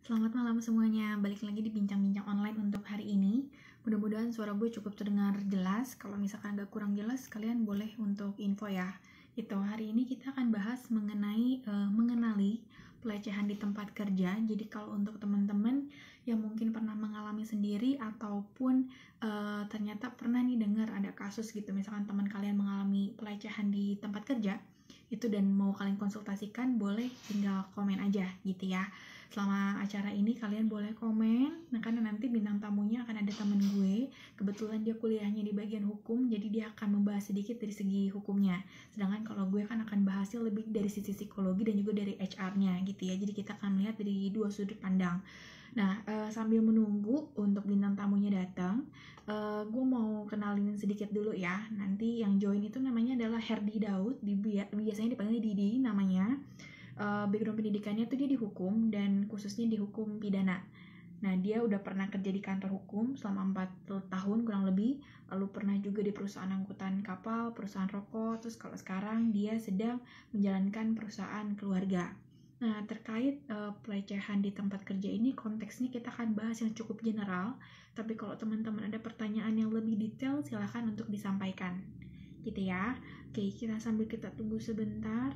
Selamat malam semuanya, balik lagi di bincang-bincang online untuk hari ini. Mudah-mudahan suara gue cukup terdengar jelas. Kalau misalkan agak kurang jelas, kalian boleh untuk info ya. Itu hari ini kita akan bahas mengenali pelecehan di tempat kerja. Jadi kalau untuk teman-teman yang mungkin pernah mengalami sendiri ataupun ternyata pernah nih dengar ada kasus gitu, misalkan teman kalian mengalami pelecehan di tempat kerja, itu dan mau kalian konsultasikan, boleh tinggal komen aja gitu ya. Selama acara ini kalian boleh komen, nah karena nanti bintang tamunya akan ada temen gue, kebetulan dia kuliahnya di bagian hukum, jadi dia akan membahas sedikit dari segi hukumnya. Sedangkan kalau gue kan akan bahasnya lebih dari sisi psikologi dan juga dari HR-nya gitu ya, jadi kita akan melihat dari dua sudut pandang. Nah, sambil menunggu untuk bintang tamunya datang, gue mau kenalin sedikit dulu ya. Nanti yang join itu namanya adalah Herdi Daud, biasanya dipanggil Didi namanya. Background pendidikannya tuh dia di hukum dan khususnya di hukum pidana. Nah, dia udah pernah kerja di kantor hukum selama 4 tahun kurang lebih, lalu pernah juga di perusahaan angkutan kapal, perusahaan rokok, terus kalau sekarang dia sedang menjalankan perusahaan keluarga. Nah, terkait pelecehan di tempat kerja ini, konteksnya kita akan bahas yang cukup general, tapi kalau teman-teman ada pertanyaan yang lebih detail, silakan untuk disampaikan. Gitu ya. Oke, kita tunggu sebentar.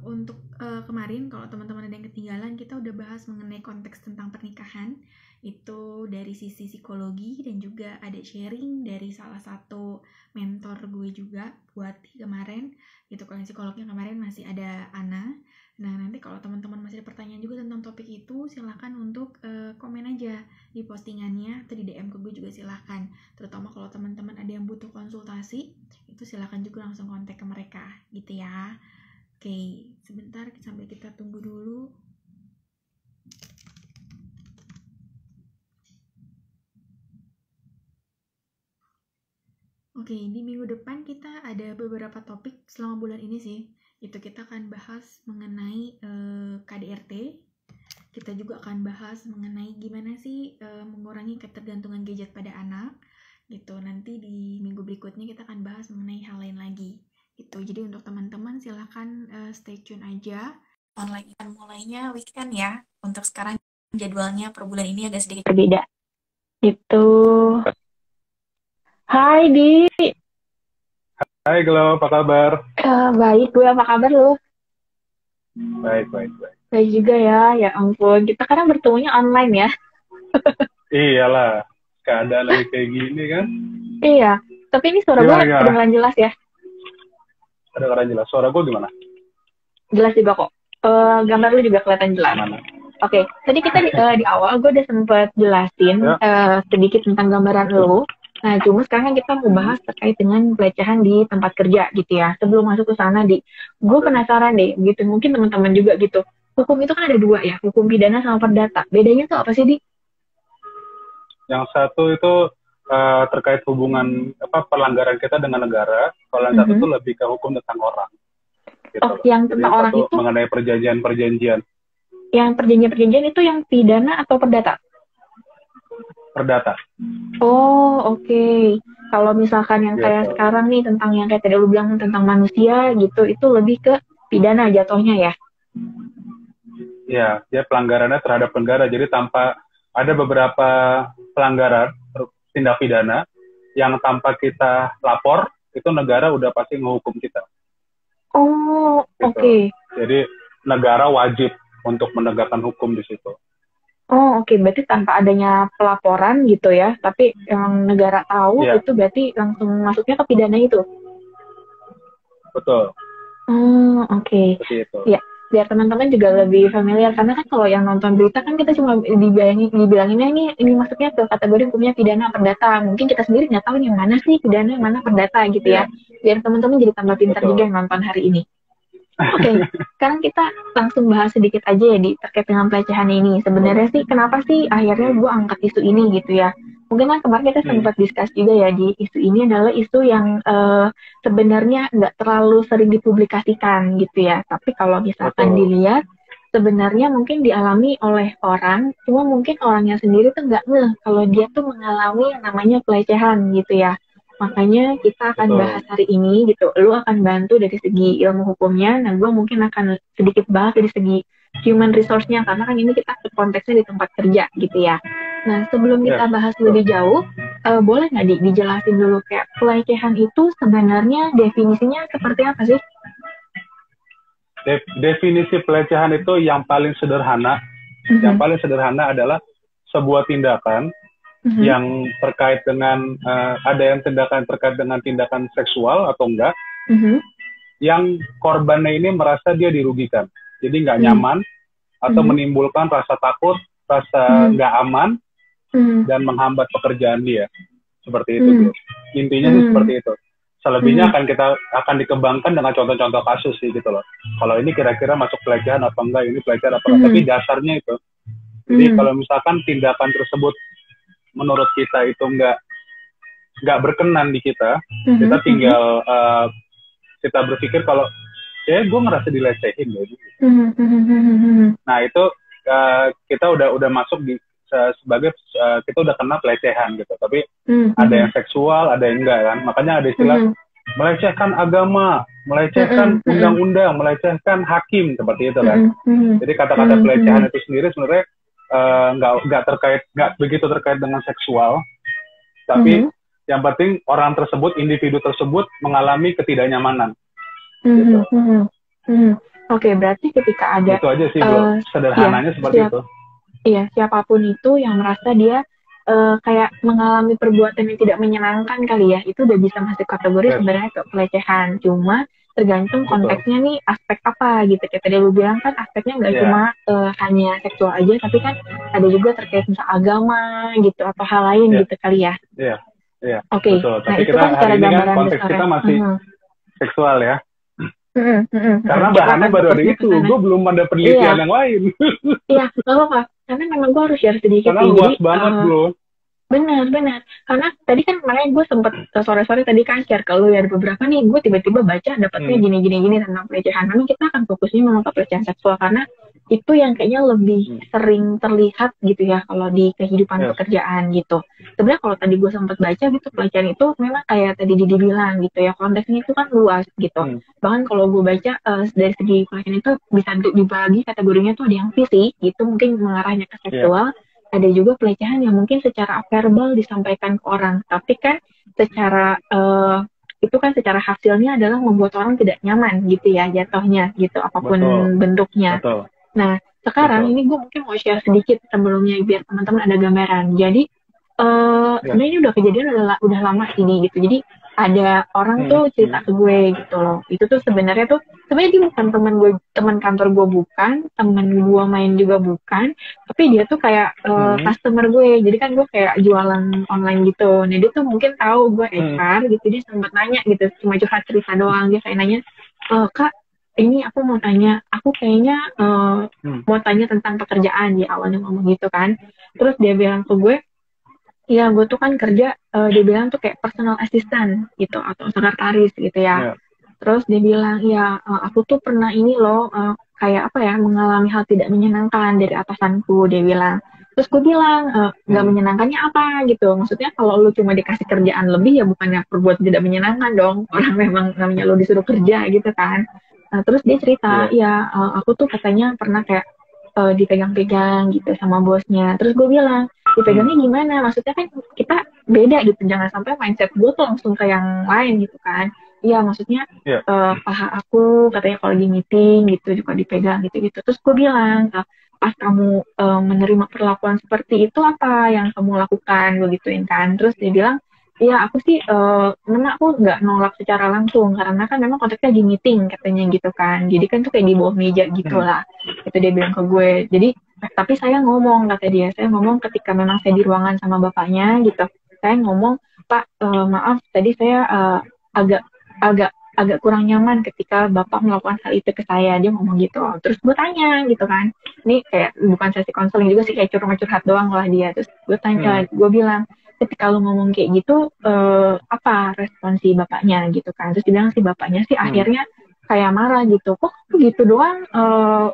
Untuk kemarin kalau teman-teman ada yang ketinggalan, kita udah bahas mengenai konteks tentang pernikahan itu dari sisi psikologi, dan juga ada sharing dari salah satu mentor gue juga buat kemarin itu. Kalau psikolognya kemarin masih ada Ana. Nah, nanti kalau teman-teman masih ada pertanyaan juga tentang topik itu, silahkan untuk komen aja di postingannya atau di DM ke gue juga silahkan. Terutama kalau teman-teman ada yang butuh konsultasi, itu silahkan juga langsung kontak ke mereka gitu ya. Oke, sebentar sambil kita tunggu dulu. Oke, di minggu depan kita ada beberapa topik selama bulan ini sih. Itu kita akan bahas mengenai KDRT. Kita juga akan bahas mengenai gimana sih mengurangi ketergantungan gadget pada anak. Gitu. Nanti di minggu berikutnya kita akan bahas mengenai hal lain lagi. Gitu. Jadi untuk teman-teman silahkan stay tune aja. Online akan mulainya weekend ya. Untuk sekarang jadwalnya per bulan ini agak sedikit berbeda. Itu. Hai Di. Hai Gelo, apa kabar? Baik, gue apa kabar lo? Baik. Baik juga ya ampun. Kita kadang bertemunya online ya. Iyalah, keadaan lagi kayak gini kan. Iya, tapi ini suara gue Gimana? kedengeran jelas ya? Kedengeran jelas. Suara gue gimana? Jelas juga kok. Gambar lu juga kelihatan jelas. Oke, tadi kita di awal gue udah sempat jelasin sedikit tentang gambaran lu. Nah, cuma sekarang kita mau bahas terkait dengan pelecehan di tempat kerja gitu ya. Sebelum masuk ke sana, gue penasaran deh, gitu. Mungkin teman-teman juga gitu. Hukum itu kan ada dua ya, hukum pidana sama perdata. Bedanya tuh apa sih, Di? Yang satu itu terkait hubungan pelanggaran kita dengan negara. Kalau yang satu itu lebih ke hukum tentang orang. Gitu. Oh, yang tentang jadi orang itu mengenai perjanjian. Yang perjanjian itu yang pidana atau perdata? Perdata. Oh, oke. Kalau misalkan yang kayak sekarang nih, tentang yang kayak tadi lu bilang tentang manusia gitu, itu lebih ke pidana jatuhnya ya? Ya, dia pelanggarannya terhadap negara. Jadi tanpa ada beberapa pelanggaran tindak pidana yang tanpa kita lapor, itu negara udah pasti menghukum kita. Oh, gitu. Oke. Jadi negara wajib untuk menegakkan hukum di situ. Oh, oke. Berarti tanpa adanya pelaporan gitu ya, tapi yang negara tahu itu berarti langsung masuknya ke pidana itu? Betul. Oh, oke. Seperti itu. Ya, biar teman-teman juga lebih familiar, karena kan kalau yang nonton berita kan kita cuma dibilanginnya ini masuknya ke kategori hukumnya pidana perdata. Mungkin kita sendiri nggak tahu yang mana sih pidana, yang mana perdata gitu ya. Biar teman-teman jadi tambah pintar juga yang nonton hari ini. Oke, sekarang kita langsung bahas sedikit aja ya terkait dengan pelecehan ini. Sebenarnya sih kenapa sih akhirnya gue angkat isu ini gitu ya. Mungkin kan kemarin kita sempat discuss juga ya, di isu ini adalah isu yang sebenarnya nggak terlalu sering dipublikasikan gitu ya. Tapi kalau misalkan dilihat, sebenarnya mungkin dialami oleh orang, cuma mungkin orangnya sendiri tuh nggak ngeh kalau dia tuh mengalami yang namanya pelecehan gitu ya. Makanya kita akan betul. bahas hari ini gitu. Lu akan bantu dari segi ilmu hukumnya, nah gue mungkin akan sedikit bahas dari segi human resource-nya, karena kan ini kita konteksnya di tempat kerja gitu ya. Nah, sebelum Yes, kita bahas betul. lebih jauh, boleh nggak dijelasin dulu kayak pelecehan itu sebenarnya definisinya seperti apa sih? Definisi pelecehan itu yang paling sederhana, yang paling sederhana adalah sebuah tindakan yang terkait dengan ada yang tindakan terkait dengan tindakan seksual atau enggak, yang korbannya ini merasa dia dirugikan, jadi nggak nyaman atau menimbulkan rasa takut, rasa nggak aman dan menghambat pekerjaan dia, seperti itu bro. Intinya sih seperti itu. Selebihnya akan dikembangkan dengan contoh-contoh kasus sih gitu loh. Kalau ini kira-kira masuk pelecehan apa enggak, ini pelecehan apa enggak, tapi dasarnya itu. Jadi kalau misalkan tindakan tersebut menurut kita itu nggak berkenan di kita, kita tinggal kita berpikir kalau gue ngerasa dilecehin gitu. Nah itu kita udah masuk di sebagai kita udah kena pelecehan gitu. Tapi ada yang seksual, ada yang enggak kan. Makanya ada istilah melecehkan agama, melecehkan undang-undang, melecehkan hakim, seperti itu kan. Jadi kata-kata pelecehan itu sendiri sebenarnya nggak begitu terkait dengan seksual, tapi yang penting orang tersebut, individu tersebut mengalami ketidaknyamanan. Gitu. Oke, berarti ketika ada itu aja sih bro, sederhananya seperti itu. Iya, siapapun itu yang merasa dia kayak mengalami perbuatan yang tidak menyenangkan kali ya, itu udah bisa masuk kategori sebenarnya ke pelecehan. Cuma tergantung konteksnya nih, aspek apa gitu. Kayak tadi lu bilang kan aspeknya nggak cuma hanya seksual aja, tapi kan ada juga terkait misal agama gitu atau hal lain gitu kali ya. Iya. Oke. Betul. Nah, tapi itu kita kan hari ini kan konteks besar, kita masih seksual ya. Karena bahannya baru ada itu, gue belum ada penelitian yang lain. Iya, nggak apa-apa. Karena memang gue harus share sedikit. Karena luas banget bro. Benar. Karena tadi kan makanya gue sempet sore-sore tadi kan share ke lu ya, ada beberapa nih gue tiba-tiba baca dapetnya gini tentang pelecehan. Memang kita akan fokusnya memang ke pelecehan seksual karena itu yang kayaknya lebih sering terlihat gitu ya kalau di kehidupan pekerjaan gitu. Sebenarnya kalau tadi gue sempat baca gitu, pelecehan itu memang kayak tadi Didi bilang gitu ya, konteksnya itu kan luas gitu. Bahkan kalau gue baca dari segi pelecehan itu bisa dibagi kategorinya tuh ada yang fisik gitu, mungkin mengarahnya ke seksual. Ada juga pelecehan yang mungkin secara verbal disampaikan ke orang, tapi kan secara itu kan secara hasilnya adalah membuat orang tidak nyaman gitu ya jatuhnya gitu, apapun bentuknya. Nah, sekarang ini gue mungkin mau share sedikit sebelumnya biar teman-teman ada gambaran. Jadi, sebenarnya ini udah kejadian udah lama ini gitu. Jadi, ada orang tuh cerita ke gue gitu loh. Itu tuh sebenarnya dia bukan teman kantor gue bukan, teman gue main juga bukan, tapi dia tuh kayak customer gue. Jadi kan gue kayak jualan online gitu. Nah, dia tuh mungkin tahu gue HR gitu. Dia sempat nanya gitu, cuma curhat cerita doang. Dia kayak nanya, Kak, ini aku mau tanya, aku kayaknya mau tanya tentang pekerjaan, dia awalnya ngomong gitu kan. Terus dia bilang ke gue, ya gue tuh kan kerja, dia bilang tuh kayak personal assistant gitu atau sekretaris gitu ya. Terus dia bilang, ya aku tuh pernah ini loh, kayak apa ya, mengalami hal tidak menyenangkan dari atasanku, dia bilang. Terus gue bilang, nggak menyenangkannya apa gitu. Maksudnya kalau lu cuma dikasih kerjaan lebih ya bukannya perbuatan tidak menyenangkan dong. Orang memang namanya lu disuruh kerja gitu kan. Nah, terus dia cerita, aku tuh katanya pernah kayak dipegang-pegang gitu sama bosnya. Terus gue bilang, dipegangnya gimana? Maksudnya kan kita beda gitu, jangan sampai mindset gue tuh langsung ke yang lain gitu kan. Iya, maksudnya paha aku katanya kalau lagi meeting gitu juga dipegang gitu-gitu. Terus gue bilang, pas kamu menerima perlakuan seperti itu apa yang kamu lakukan? Gue gituin kan. Terus dia bilang, iya aku sih memang aku nggak nolak secara langsung karena kan memang konteksnya di meeting katanya gitu kan, jadi kan tuh kayak di bawah meja gitu lah. Itu dia bilang ke gue. Jadi tapi saya ngomong, kata dia, saya ngomong ketika memang saya di ruangan sama bapaknya gitu, saya ngomong, Pak maaf tadi saya agak kurang nyaman ketika bapak melakukan hal itu ke saya, dia ngomong gitu. Terus gue tanya gitu kan, ini kayak bukan sesi konseling juga sih, kayak curhat doang lah dia. Terus gue tanya, gue bilang, ketika lu ngomong kayak gitu, apa respon si bapaknya gitu kan. Terus dia bilang si bapaknya sih akhirnya kayak marah gitu, kok gitu doang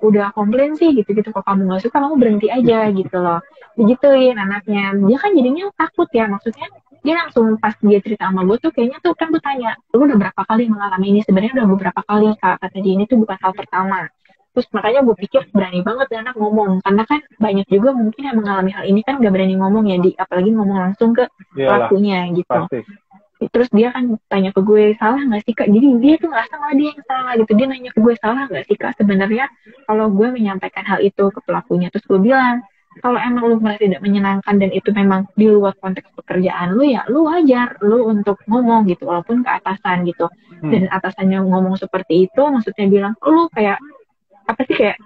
udah komplain sih gitu-gitu, kok kamu gak suka kamu berhenti aja gitu loh, digituin anaknya. Dia kan jadinya takut ya, maksudnya dia langsung pas dia cerita sama gue tuh kayaknya tuh kan gue tanya, lu udah berapa kali mengalami ini? Sebenarnya udah beberapa kali kak, kata dia, ini tuh bukan hal pertama. Terus makanya gue pikir berani banget dia anak ngomong, karena kan banyak juga mungkin yang mengalami hal ini kan gak berani ngomong ya, apalagi ngomong langsung ke Iyalah, pelakunya gitu. pasti. Terus dia kan tanya ke gue, salah nggak sih kak? Jadi dia tuh ngerasa malah dia yang salah gitu. Dia nanya ke gue, salah nggak sih kak sebenarnya kalau gue menyampaikan hal itu ke pelakunya? Terus gue bilang, kalau emang lu merasa tidak menyenangkan dan itu memang di luar konteks pekerjaan lu, ya lu wajar lu untuk ngomong gitu, walaupun ke atasan gitu. Dan atasannya ngomong seperti itu, maksudnya bilang, lu kayak apa sih, kayak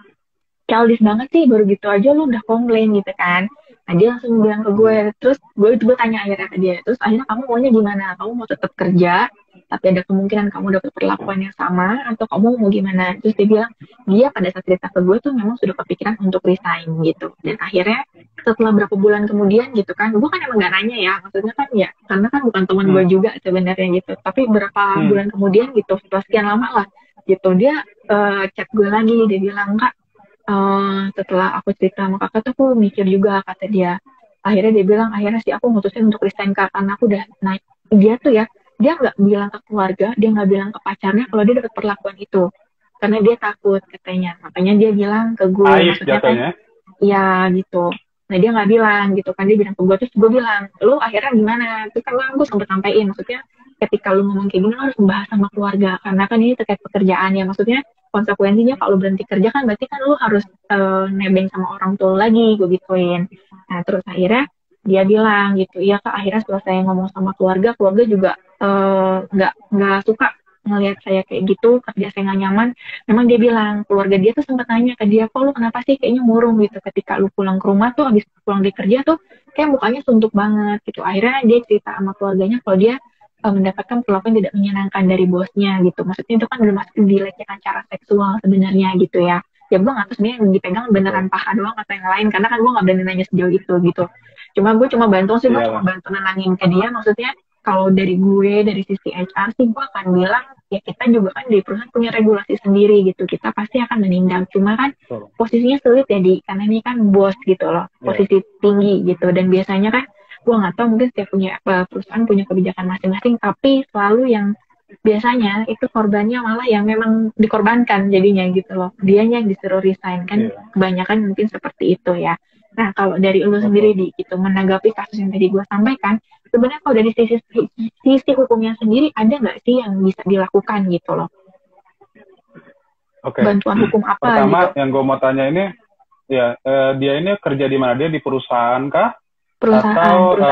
childish banget sih, baru gitu aja lu udah komplain gitu kan. Nah dia langsung bilang ke gue, terus gue tanya akhirnya ke dia, terus akhirnya kamu maunya gimana? Kamu mau tetap kerja, tapi ada kemungkinan kamu dapat perlakuan yang sama, atau kamu mau gimana? Terus dia bilang, dia pada saat cerita ke gue tuh memang sudah kepikiran untuk resign gitu. Dan akhirnya setelah berapa bulan kemudian gitu kan, gue kan emang gak nanya ya, maksudnya kan ya, karena kan bukan teman gue juga sebenarnya gitu. Tapi berapa bulan kemudian gitu, setelah sekian lama lah, gitu dia chat gue lagi, dia bilang, kak, setelah aku cerita sama kakak tuh aku mikir juga, kata dia. Akhirnya dia bilang, akhirnya sih aku mutusin untuk resign kak, karena aku udah naik. Dia tuh ya, dia nggak bilang ke keluarga, dia nggak bilang ke pacarnya kalau dia dapat perlakuan itu, karena dia takut katanya. Makanya dia bilang ke gue, Aib maksudnya kan, jatuhnya. ya gitu. Nah dia nggak bilang gitu kan, dia bilang ke gue, terus gue bilang, lu akhirnya gimana? Terus kan gue sempet sampein, maksudnya ketika lu ngomong kayak gini, lu harus membahas sama keluarga, karena kan ini terkait pekerjaan ya, maksudnya konsekuensinya kalau berhenti kerja kan berarti kan lu harus nebeng sama orang tua lagi, gue gituin. Nah terus akhirnya dia bilang gitu, iya kak, akhirnya setelah saya ngomong sama keluarga, keluarga juga nggak suka ngelihat saya kayak gitu, kerja saya nggak nyaman. Memang dia bilang, keluarga dia tuh sempat nanya ke dia, kok lu kenapa sih kayaknya murung gitu, ketika lu pulang ke rumah tuh habis pulang dari kerja tuh kayak mukanya suntuk banget gitu. Akhirnya dia cerita sama keluarganya kalau dia mendapatkan perlakuan tidak menyenangkan dari bosnya gitu. Maksudnya itu kan udah masuk dilecehkan cara seksual sebenarnya gitu ya. Ya gue nggak tahu sebenarnya yang dipegang beneran paha doang atau yang lain, karena kan gue nggak berani nanya sejauh itu gitu. Gue cuma bantu sih, gue cuma bantu nenangin ke dia. Maksudnya kalau dari gue, dari sisi HR sih gue akan bilang, ya kita juga kan di perusahaan punya regulasi sendiri gitu. Kita pasti akan menindak. Cuma kan posisinya sulit ya, karena ini kan bos gitu loh, posisi tinggi gitu. Dan biasanya kan gue nggak tahu, mungkin setiap perusahaan punya kebijakan masing-masing, tapi selalu yang biasanya itu korbannya malah yang memang dikorbankan jadinya gitu loh, dianya yang disuruh resign kan. Kebanyakan mungkin seperti itu ya. Nah kalau dari lu sendiri gitu menanggapi kasus yang tadi gue sampaikan, sebenarnya kalau dari sisi hukumnya sendiri ada nggak sih yang bisa dilakukan gitu loh? Bantuan hukum apa? Pertama gitu yang gue mau tanya ini ya, dia ini kerja di mana? Dia di perusahaan kah? Atau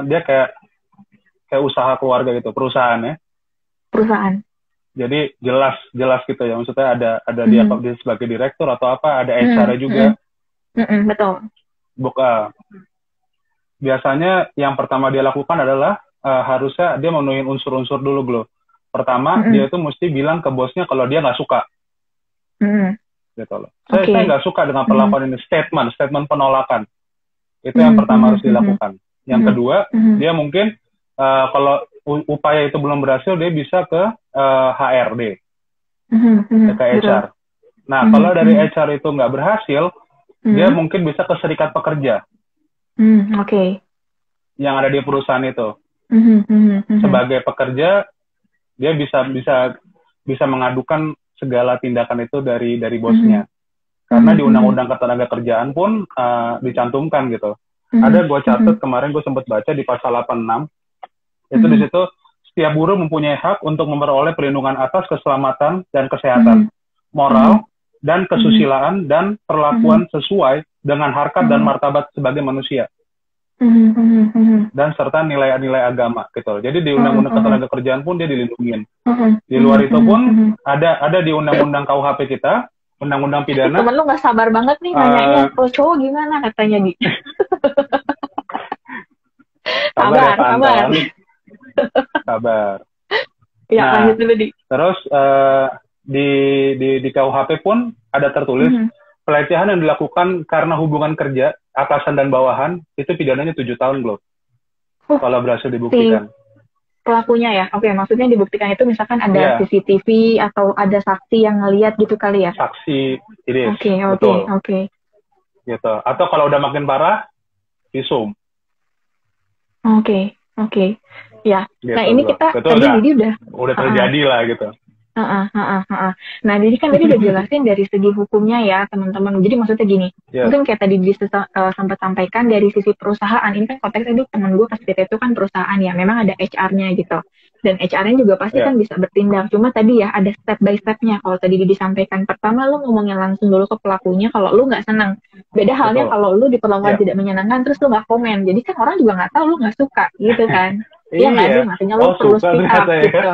dia kayak usaha keluarga gitu, perusahaan ya? Perusahaan. Jadi jelas gitu ya, maksudnya ada dia sebagai direktur atau apa, ada HR juga. Betul. Biasanya yang pertama dia lakukan adalah harusnya dia memenuhi unsur-unsur dulu, Glo. Pertama dia tuh mesti bilang ke bosnya kalau dia nggak suka. Gitu loh. Saya nggak suka dengan perlakuan ini, statement penolakan. Itu yang pertama harus dilakukan. Yang kedua, dia mungkin kalau upaya itu belum berhasil, dia bisa ke HRD, ke HR. Nah, kalau dari HR itu nggak berhasil, dia mungkin bisa ke serikat pekerja. Yang ada di perusahaan itu. Sebagai pekerja, dia bisa mengadukan segala tindakan itu dari bosnya. Karena di Undang-Undang Ketenagakerjaan pun dicantumkan gitu. Ada gue catat kemarin, gue sempat baca di pasal 86. Itu di situ setiap buruh mempunyai hak untuk memperoleh perlindungan atas keselamatan dan kesehatan, moral dan kesusilaan dan perlakuan sesuai dengan harkat dan martabat sebagai manusia. Dan serta nilai-nilai agama gitu. Jadi di Undang-Undang Ketenagakerjaan pun dia dilindungi. Di luar itu pun ada di Undang-Undang KUHP kita, Undang-Undang Pidana. Temen lu nggak sabar banget nih nanyanya, kalau cowok gimana katanya Di? Sabar. Ya, lanjut dulu Di. Terus di KUHP pun ada tertulis pelecehan yang dilakukan karena hubungan kerja atasan dan bawahan itu pidananya 7 tahun loh. Kalau berhasil dibuktikan. Pelakunya ya, oke, maksudnya dibuktikan itu misalkan ada CCTV atau ada saksi yang ngelihat gitu kali ya? Saksi, ini. Oke. Gitu. Atau kalau udah makin parah, visum. Oke. Oke. Ya. Gitu, Nah, ini bro. kita Itu tadi Didi udah terjadi lah gitu. Nah, jadi kan tadi udah jelasin dari segi hukumnya ya, teman-teman. Jadi maksudnya gini, Yes. mungkin kayak tadi sempat sampaikan dari sisi perusahaan. Ini kan konteksnya itu teman gue pas cerita itu kan perusahaan ya, memang ada HR-nya gitu. Dan HR-nya juga pasti kan bisa bertindak. Cuma tadi ya ada step by step-nya. Kalau tadi disampaikan, pertama lu ngomongin langsung dulu ke pelakunya kalau lu nggak senang. Beda halnya kalau lu diperlakukan tidak menyenangkan, terus lu nggak komen. Jadi kan orang juga nggak tahu lu nggak suka gitu kan. Iya nggak sih, makanya lo perlu speak up gitu.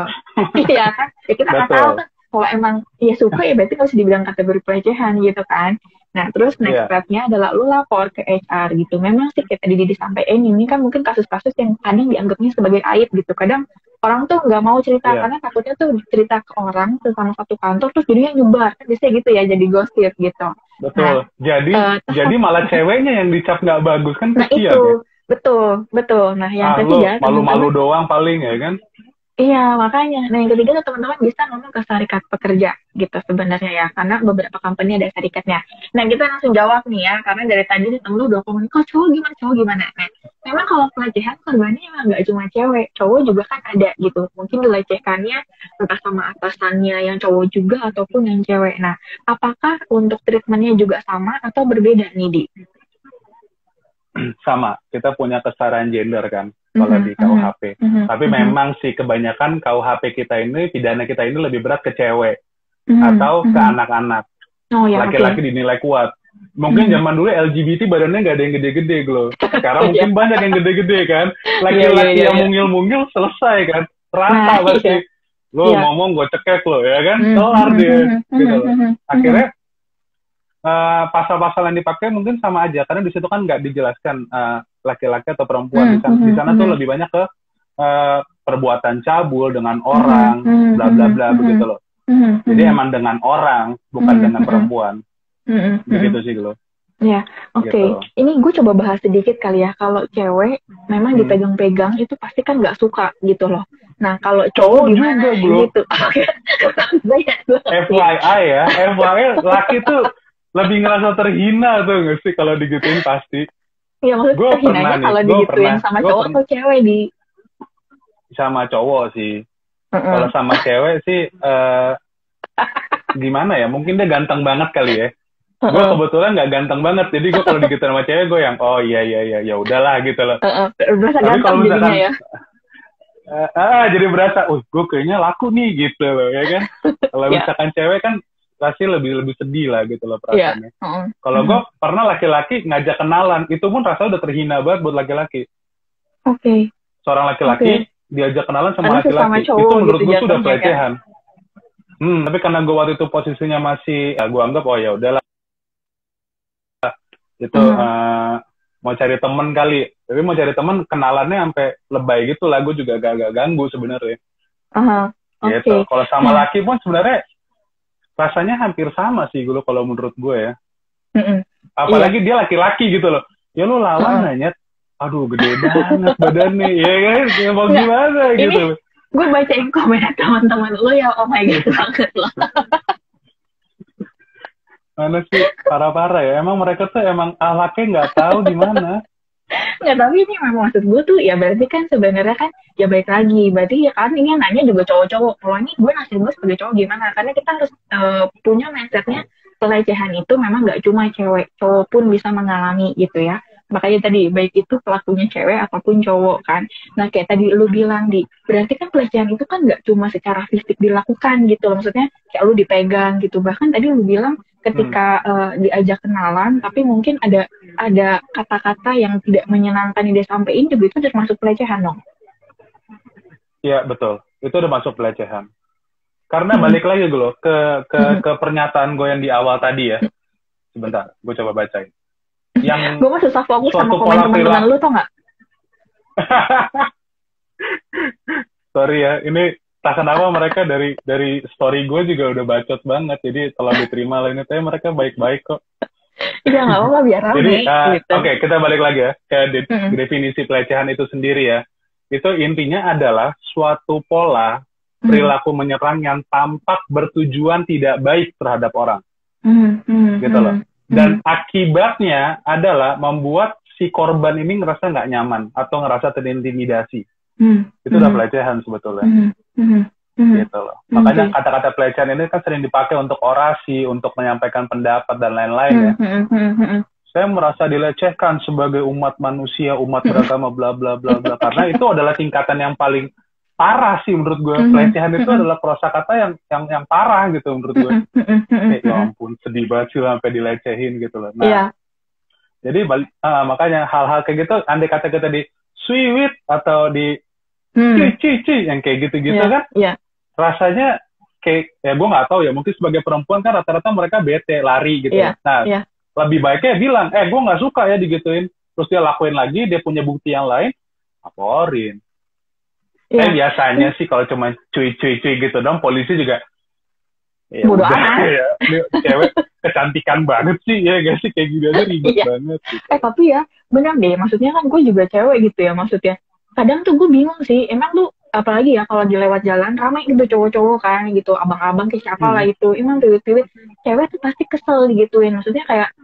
Iya kan, ya kita nggak tahu kan. Kalau emang ya suka ya berarti harus dibilang kategori pelecehan gitu kan. Nah terus next step-nya adalah lu lapor ke HR gitu. Memang sih kayak tadi disampaikan ini kan mungkin kasus-kasus yang kadang dianggapnya sebagai aib gitu. Kadang orang tuh nggak mau cerita karena takutnya tuh cerita ke orang tentang satu kantor terus jadinya nyebar. Kan biasanya gitu ya, jadi gosip gitu. Betul. Nah, jadi malah ceweknya yang dicap nggak bagus kan kesian itu. Ya. Betul. Nah, yang ketiga malu-malu doang paling ya kan? Iya, makanya. Nah, yang ketiga teman-teman bisa ngomong ke serikat pekerja gitu sebenarnya ya, karena beberapa company ada serikatnya. Nah, kita langsung jawab nih ya, karena dari tadi lu udah komen, kok cowok gimana? Nah, memang kalau pelecehan korbannya emang nggak cuma cewek, cowok juga kan ada gitu. Mungkin dilecehkannya entah sama atasannya yang cowok juga ataupun yang cewek. Nah, apakah untuk treatmentnya juga sama atau berbeda nih, Di? Sama, kita punya kesetaraan gender kan kalau di KUHP. Tapi memang sih kebanyakan KUHP kita ini, pidana kita ini lebih berat ke cewek atau ke anak-anak. Laki-laki dinilai kuat. Mungkin zaman dulu LGBT badannya nggak ada yang gede-gede loh. Sekarang mungkin banyak yang gede-gede kan. Laki-laki yang mungil-mungil selesai kan. Rata pasti. Lo ngomong gue cekek lo ya kan. Kelar dia. Gitu loh. Akhirnya pasal-pasal yang dipakai mungkin sama aja karena di situ kan nggak dijelaskan laki-laki atau perempuan. Di sana tuh lebih banyak ke perbuatan cabul dengan orang, bla bla bla begitu loh. Jadi emang dengan orang bukan dengan perempuan. Begitu sih lo. Ya, oke. Gitu. Ini gue coba bahas sedikit kali ya. Kalau cewek memang dipegang-pegang itu pasti kan nggak suka gitu loh. Nah, kalau cowok gimana gitu? FYI ya, FYI laki tuh lebih ngerasa terhina tuh nggak sih kalau digituin pasti. Iya, maksudnya terhinanya kalau digituin sama cowok atau cewek di? Sama cowok sih. Kalau sama cewek sih gimana ya? Mungkin dia ganteng banget kali ya. Gue kebetulan nggak ganteng banget, jadi gue kalau digituin sama cewek gue yang oh iya ya udahlah gitu loh. Berasa tapi kalau misalkan ya. Jadi berasa, gue kayaknya laku nih gitu loh ya kan. Kalau misalkan cewek kan pasti lebih sedih lah gitu loh perasaannya. Kalau gue pernah laki-laki ngajak kenalan, itu pun rasanya udah terhina banget buat laki-laki. Oke. Seorang laki-laki diajak kenalan sama laki-laki, itu menurut gue sudah pelecehan. Tapi karena gue waktu itu posisinya masih, ya gue anggap oh ya udahlah. Itu mau cari temen kali, tapi mau cari temen kenalannya sampai lebay gitu lah, gue juga agak ganggu sebenarnya. Gitu. Kalau sama laki pun sebenarnya rasanya hampir sama sih gue kalau menurut gue ya. Apalagi dia laki-laki gitu loh. Ya lu lawan nanya, aduh gede banget badannya, ya kan? Ya mau gimana gitu. Gue bacain komen teman-teman lu ya, oh my god banget loh. Mana sih parah-parah ya. Emang mereka tuh emang ahlaknya nggak tahu gimana. Nggak, tapi ini memang maksud gue tuh ya berarti kan sebenarnya kan ya baik lagi. Berarti ya kan ini yang nanya juga cowok-cowok. Kalau ini gue nasib gue sebagai cowok gimana? Karena kita harus punya mindsetnya pelecehan itu memang nggak cuma cewek. Cowok pun bisa mengalami gitu ya. Makanya tadi baik itu pelakunya cewek ataupun cowok kan. Nah kayak tadi lu bilang berarti kan pelecehan itu kan nggak cuma secara fisik dilakukan gitu. Maksudnya kayak lu dipegang gitu. Bahkan tadi lu bilang ketika diajak kenalan, tapi mungkin ada kata-kata yang tidak menyenangkan yang dia sampaikan juga itu termasuk pelecehan dong. Iya betul, itu udah masuk pelecehan. Karena balik lagi gue loh ke pernyataan gue yang di awal tadi ya. Sebentar, gue coba bacain. Yang gue mah susah fokus sama komen teman-teman lu tau nggak? Sorry ya, ini tak kenapa mereka dari story gue juga udah bacot banget, jadi kalau diterima lah ini tapi mereka baik-baik kok. Iya nggak apa-apa biar rame. Jadi gitu. Oke, kita balik lagi ya ke definisi pelecehan itu sendiri ya. Itu intinya adalah suatu pola perilaku menyerang yang tampak bertujuan tidak baik terhadap orang, gitu loh. Dan akibatnya adalah membuat si korban ini ngerasa nggak nyaman atau ngerasa terintimidasi. Itu udah pelecehan sebetulnya. Gitu loh. Makanya kata-kata pelecehan ini kan sering dipakai untuk orasi, untuk menyampaikan pendapat dan lain-lain ya. Saya merasa dilecehkan sebagai umat manusia, umat beragama, bla bla bla bla. Karena itu adalah tingkatan yang paling parah sih menurut gue. Pelecehan itu adalah kosakata yang parah gitu menurut gue. Ya ampun, sedih banget sih sampai dilecehin gitu loh. Nah, jadi makanya hal-hal kayak gitu, andai kata kita di sweet atau di cuy yang kayak gitu-gitu kan, rasanya kayak ya gue nggak tahu ya. Mungkin sebagai perempuan kan rata-rata mereka bete, lari gitu. Nah. Lebih baiknya bilang, gue nggak suka ya digituin. Terus dia lakuin lagi, dia punya bukti yang lain, laporin. Biasanya sih kalau cuma cuy gitu dong, polisi juga ya bodoh amat. Ya, cewek kecantikan banget sih, ya gak sih? Kayak gitu aja ribet banget. Gitu. Tapi ya, benar deh. Maksudnya kan gue juga cewek gitu ya, maksudnya. Kadang tuh gue bingung sih, emang lu, apalagi ya kalau di lewat jalan, ramai gitu cowok-cowok kan, gitu, abang-abang ke siapa lah itu. Emang pilih-pilih, cewek tuh pasti kesel digituin. Maksudnya kayak,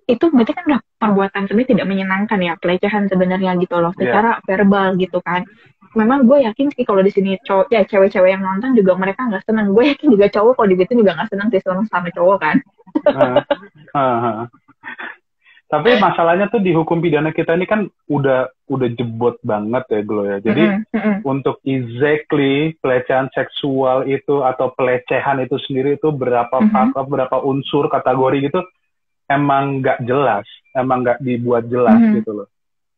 itu berarti kan udah perbuatan sebenarnya tidak menyenangkan ya, pelecehan sebenarnya gitu loh, secara verbal gitu kan. Memang gue yakin sih kalau di sini cowok ya cewek-cewek yang nonton juga mereka nggak senang. Gue yakin juga cowok kalau gitu juga nggak senang sih sama cowok kan. Tapi masalahnya tuh di hukum pidana kita ini kan udah jebot banget ya Glo ya. Jadi untuk exactly pelecehan seksual itu atau pelecehan itu sendiri itu berapa unsur kategori gitu emang nggak jelas, emang nggak dibuat jelas gitu loh.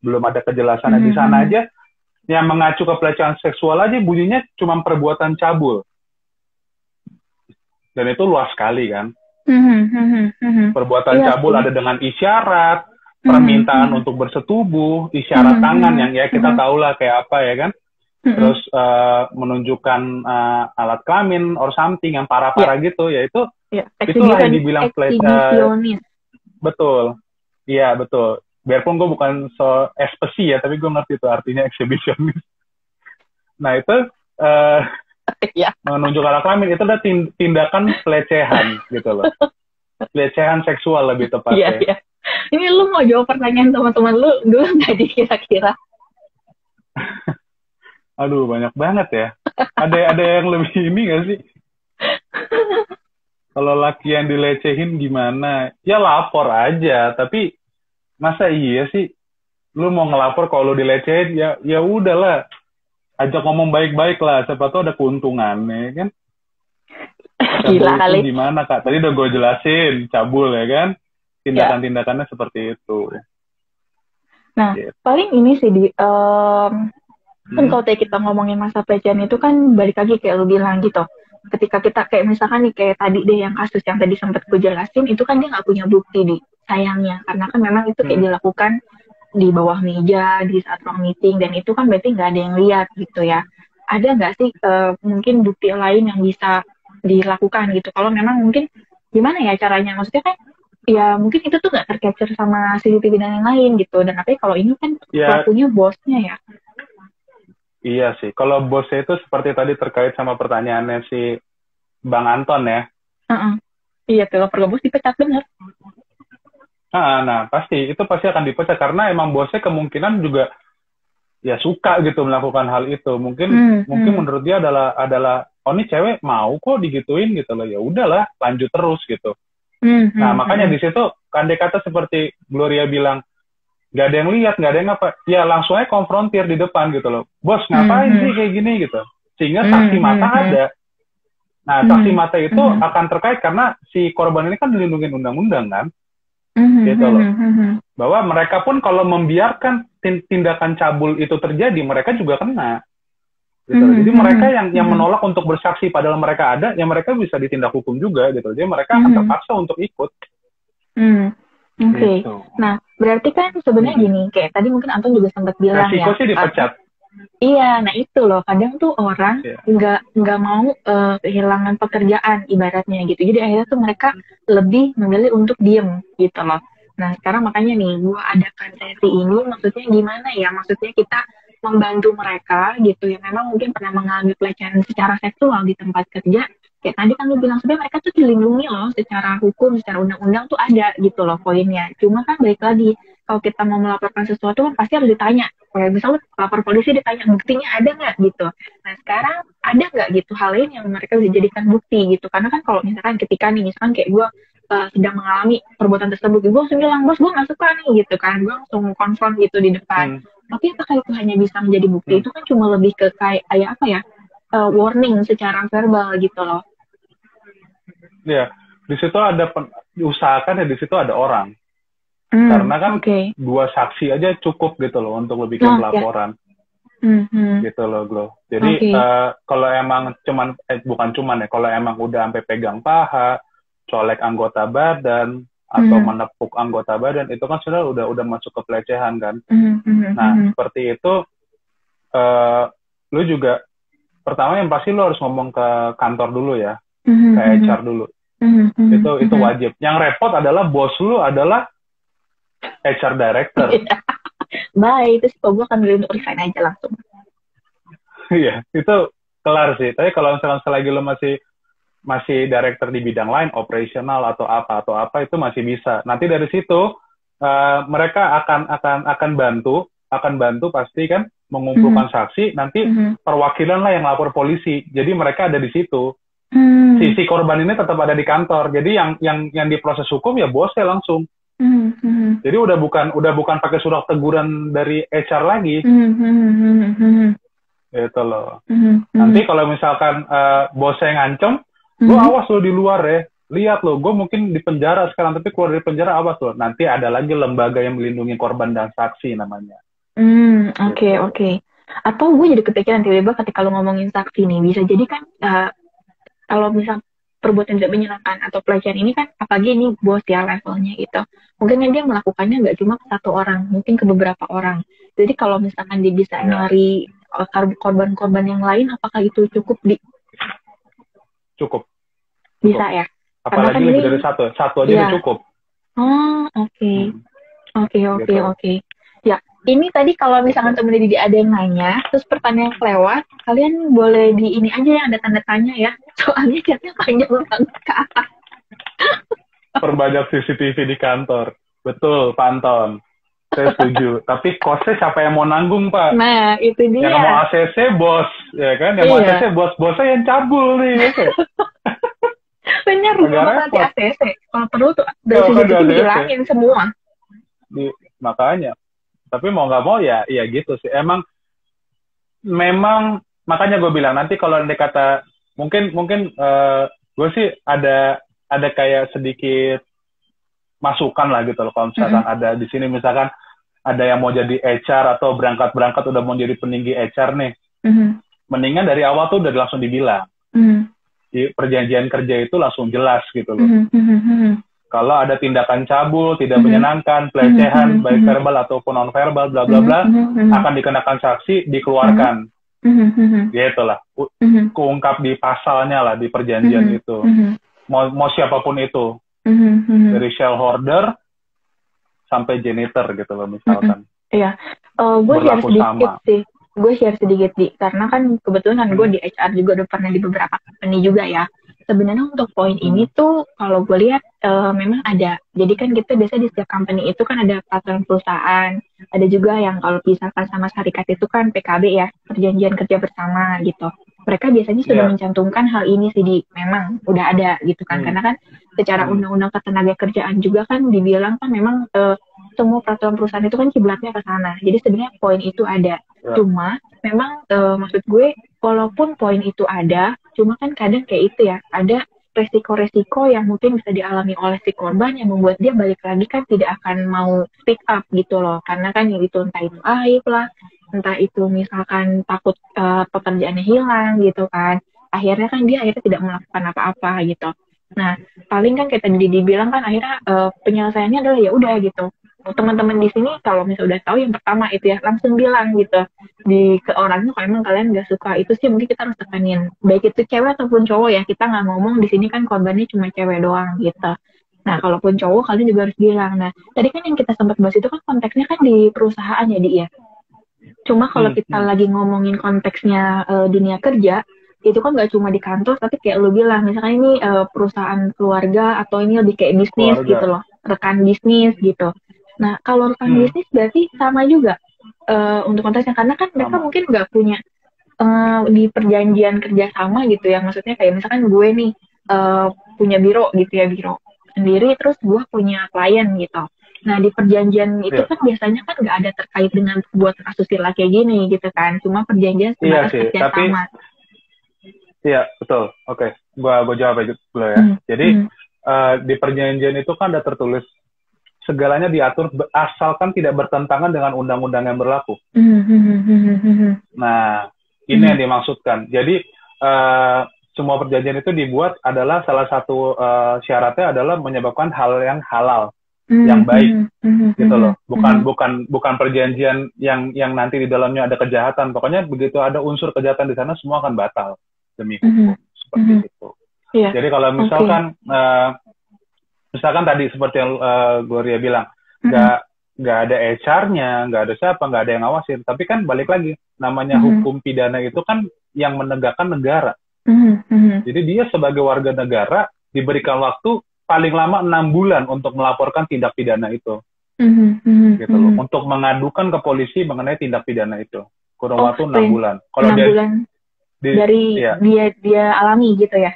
Belum ada kejelasannya di sana aja. Yang mengacu ke pelecehan seksual aja bunyinya cuma perbuatan cabul. Dan itu luas sekali kan. Perbuatan cabul ada dengan isyarat, permintaan untuk bersetubuh, isyarat tangan yang ya kita tahulah kayak apa ya kan. Terus menunjukkan alat kelamin or something yang parah-parah gitu, ya itu itulah yang dibilang pelecehan. Betul. Iya, betul. Biarpun gue bukan so espesi ya, tapi gue ngerti itu artinya exhibitionis. Nah, itu menunjukkan alat kelamin itu adalah tindakan pelecehan gitu loh. Pelecehan seksual lebih tepatnya. Iya. Ini lu mau jawab pertanyaan teman-teman lu dulu nggak kira-kira? Aduh, banyak banget ya. Ada yang lebih ini nggak sih? Kalau laki yang dilecehin gimana? Ya lapor aja, tapi masa iya sih lu mau ngelapor kalau lu dilecehin ya udahlah. Ajak ngomong baik-baik lah, siapa tahu ada keuntungannya kan. Gila kali. Gimana Kak? Tadi udah gue jelasin, cabul ya kan. Tindakan-tindakannya seperti itu. Nah, paling ini sih kan kalau kita ngomongin masa pelecehan itu kan balik lagi kayak lu bilang gitu. Ketika kita kayak misalkan nih kayak tadi deh yang kasus yang tadi sempat gue jelasin itu kan dia nggak punya bukti nih sayangnya karena kan memang itu kayak dilakukan di bawah meja di saat ruang meeting dan itu kan berarti nggak ada yang lihat gitu ya. Ada nggak sih mungkin bukti lain yang bisa dilakukan gitu kalau memang mungkin gimana ya caranya, maksudnya kan ya mungkin itu tuh nggak tercapture sama CCTV dan yang lain gitu, dan tapi kalau ini kan pelakunya bosnya ya. Iya sih, kalau bosnya itu seperti tadi terkait sama pertanyaannya si Bang Anton ya. Iya tuh, kalau bos dipecat bener. Nah pasti akan dipecat karena emang bosnya kemungkinan juga ya suka gitu melakukan hal itu. Mungkin menurut dia adalah oh ini cewek mau kok digituin gitu loh, ya udahlah lanjut terus gitu. Nah makanya di situ andai kata seperti Gloria bilang nggak ada yang lihat, nggak ada yang apa, ya langsung aja konfrontir di depan gitu loh, bos ngapain sih kayak gini gitu, sehingga saksi mata ada. Nah saksi mata itu akan terkait karena si korban ini kan dilindungi undang-undang kan, gitu loh, bahwa mereka pun kalau membiarkan tindakan cabul itu terjadi mereka juga kena. Gitu. Jadi mereka yang menolak untuk bersaksi padahal mereka ada, ya mereka bisa ditindak hukum juga gitu. Jadi mereka akan terpaksa untuk ikut. Oke. Nah, berarti kan sebenarnya gini, kayak tadi mungkin Anton juga sempat bilang resiko sih dipecat. Iya, nah itu loh. Kadang tuh orang nggak mau kehilangan pekerjaan ibaratnya gitu. Jadi akhirnya tuh mereka lebih memilih untuk diem gitu loh. Nah, sekarang makanya nih, gue adakan sesi ini maksudnya gimana ya? Maksudnya kita membantu mereka gitu yang memang mungkin pernah mengalami pelecehan secara seksual di tempat kerja kayak tadi kan lu bilang sebenarnya mereka tuh dilindungi loh secara hukum, secara undang-undang tuh ada gitu loh poinnya. Cuma kan balik lagi, kalau kita mau melaporkan sesuatu kan pasti harus ditanya. Kayak misalnya lapor polisi ditanya buktinya ada nggak gitu. Nah sekarang ada nggak gitu hal lain yang mereka bisa jadikan bukti gitu. Karena kan kalau misalkan ketika nih, misalkan kayak gue sedang mengalami perbuatan tersebut, gue langsung bilang, bos gue nggak suka nih gitu kan, gue langsung konfront gitu di depan. Tapi apakah itu hanya bisa menjadi bukti? Itu kan cuma lebih ke kayak apa ya, warning secara verbal gitu loh. Ya, di situ ada usahakan ya di situ ada orang. Karena kan dua saksi aja cukup gitu loh untuk lebih ke laporan. Gitu loh, Glo. Jadi kalau emang bukan cuman ya, kalau emang udah sampai pegang paha, colek anggota badan atau menepuk anggota badan, itu kan sudah udah masuk ke pelecehan kan. Nah, seperti itu lu juga pertama yang pasti lu harus ngomong ke kantor dulu ya. Ke HR dulu. Itu wajib. Yang repot adalah bos lu adalah HR director. Baik, terus gue akan milih untuk resign aja langsung. Iya, itu kelar sih. Tapi kalau misalnya selagi lu masih director di bidang lain, operasional atau apa itu masih bisa. Nanti dari situ mereka akan bantu pasti kan mengumpulkan saksi. Nanti perwakilan lah yang lapor polisi. Jadi mereka ada di situ. Si korban ini tetap ada di kantor. Jadi yang diproses hukum ya bosnya langsung. Jadi udah bukan pakai surat teguran dari HR lagi. Gitu loh. Nanti kalau misalkan bosnya ngancem, lu awas lo di luar ya. Lihat lo, gue mungkin di penjara sekarang, tapi keluar dari penjara awas lo. Nanti ada lagi lembaga yang melindungi korban dan saksi namanya. Oke. Atau gue jadi kepikiran tiba-tiba ketika lo ngomongin saksi nih, bisa jadi kan kalau misal perbuatan tidak menyenangkan atau pelecehan ini kan, apalagi ini bos ya levelnya gitu. Mungkin dia melakukannya nggak cuma ke satu orang, mungkin ke beberapa orang. Jadi kalau misalkan dia bisa nyari korban-korban yang lain, apakah itu cukup Cukup. Bisa ya? Apalagi lebih dari satu aja udah cukup. Oke. Ya, ini tadi kalau misalkan temen Didi ada yang nanya, terus pertanyaan kelewat, kalian boleh di ini aja yang ada tanda tanya ya. Soalnya chatnya panjang banget ke atas. Perbanyak CCTV di kantor. Betul, Pak Anton. Saya setuju. Tapi kosnya siapa yang mau nanggung, Pak? Nah, itu dia. Yang mau ACC, bos. Ya kan? Yang mau ACC, bos-bosnya yang cabul nih. Bener, nanti ACC. Kalau perlu tuh, dari CCTV dihilangin semua. Makanya. Tapi mau nggak mau ya gitu sih. Memang makanya gue bilang nanti kalau ada kata mungkin gue sih ada kayak sedikit masukan lah gitu loh. Kalau misalkan ada di sini misalkan ada yang mau jadi HR atau berangkat udah mau jadi peninggi HR nih, mendingan dari awal tuh udah langsung dibilang. Di perjanjian kerja itu langsung jelas gitu loh. Kalau ada tindakan cabul, tidak menyenangkan, pelecehan, baik verbal ataupun non-verbal, bla bla bla, akan dikenakan saksi, dikeluarkan. Gitu lah. Keungkap di pasalnya lah, di perjanjian itu. Mau siapapun itu. Dari shareholder sampai janitor gitu loh misalkan. Iya. Gue share sedikit karena kan kebetulan gue di HR juga udah pernah di beberapa company juga ya. Sebenarnya untuk poin ini tuh kalau gue lihat memang ada. Jadi kan kita biasa di setiap company itu kan ada peraturan perusahaan, ada juga yang kalau misalkan sama syarikat itu kan PKB ya, perjanjian kerja bersama gitu. Mereka biasanya sudah mencantumkan hal ini sih memang udah ada gitu kan. Karena kan secara undang-undang ketenaga kerjaan juga kan dibilang kan memang semua peraturan perusahaan itu kan kiblatnya ke sana. Jadi sebenarnya poin itu ada. Cuma memang maksud gue walaupun poin itu ada, cuma kan kadang kayak itu ya, ada resiko-resiko yang mungkin bisa dialami oleh si korban yang membuat dia balik lagi kan tidak akan mau speak up gitu loh. Karena kan itu entah itu aib lah, entah itu misalkan takut pekerjaannya hilang gitu kan. Akhirnya kan dia tidak melakukan apa-apa gitu. Nah, paling kan kayak tadi dibilang kan akhirnya penyelesaiannya adalah ya udah gitu. Teman-teman di sini kalau misalnya udah tahu yang pertama itu ya langsung bilang gitu ke orangnya kalau emang kalian nggak suka itu sih mungkin kita harus tekanin baik itu cewek ataupun cowok ya, kita nggak ngomong di sini kan korbannya cuma cewek doang gitu. Nah kalaupun cowok kalian juga harus bilang. Nah tadi kan yang kita sempat bahas itu kan konteksnya kan di perusahaan ya Di ya. Cuma kalau kita lagi ngomongin konteksnya dunia kerja, itu kan nggak cuma di kantor, tapi kayak lu bilang, misalkan ini perusahaan keluarga atau ini lebih kayak bisnis Keluarga. gitu loh, rekan bisnis gitu. Nah, kalau rekan bisnis berarti sama juga untuk konteksnya, karena kan mereka Sama. mungkin nggak punya di perjanjian kerjasama gitu ya, maksudnya kayak misalkan gue nih punya biro gitu ya, biro sendiri, terus gue punya klien gitu. Nah, di perjanjian itu kan biasanya kan nggak ada terkait dengan buat asusila kayak gini gitu kan, cuma perjanjian Iya sebatas sih, tapi kerjasama. iya betul. Oke, gua jawab aja dulu ya. Jadi di perjanjian itu kan ada tertulis segalanya diatur asalkan tidak bertentangan dengan undang-undang yang berlaku. Nah, ini yang dimaksudkan. Jadi semua perjanjian itu dibuat adalah salah satu syaratnya adalah menyebabkan hal yang halal, yang baik, gitu loh. Bukan perjanjian yang nanti di dalamnya ada kejahatan. Pokoknya begitu ada unsur kejahatan di sana, semua akan batal demi hukum, seperti itu. Yeah. Jadi kalau misalkan tadi seperti yang Gloria bilang, nggak ada HR-nya, nggak ada siapa, nggak ada yang ngawasin. Tapi kan balik lagi, namanya hukum pidana itu kan yang menegakkan negara. Jadi dia sebagai warga negara diberikan waktu paling lama 6 bulan untuk melaporkan tindak pidana itu, gitu loh. Untuk mengadukan ke polisi mengenai tindak pidana itu, kurun waktu 6 bulan. Kalau 6 bulan dari dia alami gitu ya?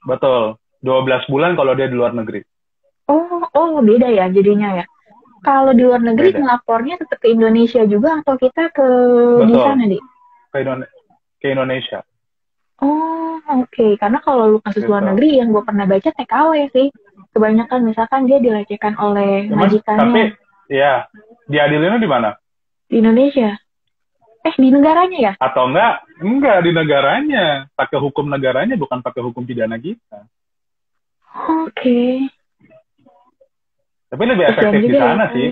Betul. 12 bulan kalau dia di luar negeri. Oh beda ya jadinya ya. Kalau di luar negeri ngelapornya tetap ke Indonesia juga atau kita ke di sana, Dik? Ke Indonesia. Oh, oke. Karena kalau lu kasus luar negeri yang gue pernah baca TKW sih. Kebanyakan misalkan dia dilecehkan oleh majikannya. Tapi ya, diadilinnya di mana? Di Indonesia. Di negaranya ya? Atau enggak di negaranya. Pakai hukum negaranya, bukan pakai hukum pidana kita. Oke. Tapi lebih efektif di sana sih.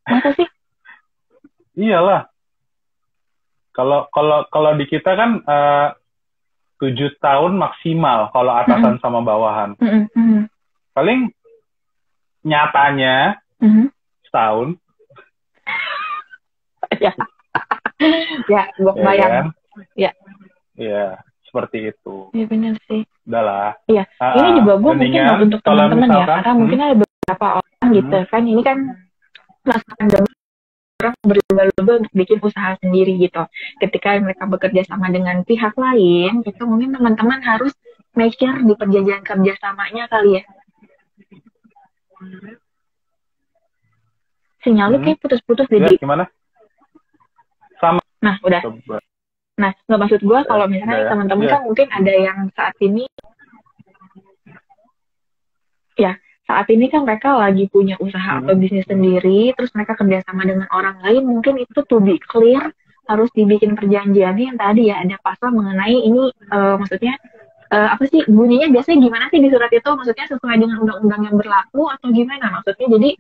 Masa sih? Iyalah. Kalau di kita kan 7 tahun maksimal kalau atasan sama bawahan. Paling nyatanya setahun. Ya, gue kebayang. Ya. Iya, seperti itu. Iya benar sih. Udahlah. Iya. Ini juga gue mungkin untuk teman-teman ya, karena mungkin ada beberapa orang gitu kan. Ini kan masa pandemi, orang berlomba-lomba untuk bikin usaha sendiri gitu. Ketika mereka bekerja sama dengan pihak lain, itu mungkin teman-teman harus make sure di perjanjian kerjasamanya kali ya. Sinyal lu kayak putus-putus jadi. Gimana? Sama. Nah, udah. Coba. Nah, nggak maksud gue kalau misalnya teman-teman kan mungkin ada yang saat ini kan mereka lagi punya usaha atau bisnis sendiri, terus mereka kerjasama dengan orang lain, mungkin itu to be clear harus dibikin perjanjiannya yang tadi ya ada pasal mengenai ini, maksudnya apa sih bunyinya biasanya gimana sih di surat itu, maksudnya sesuai dengan undang-undang yang berlaku atau gimana, maksudnya jadi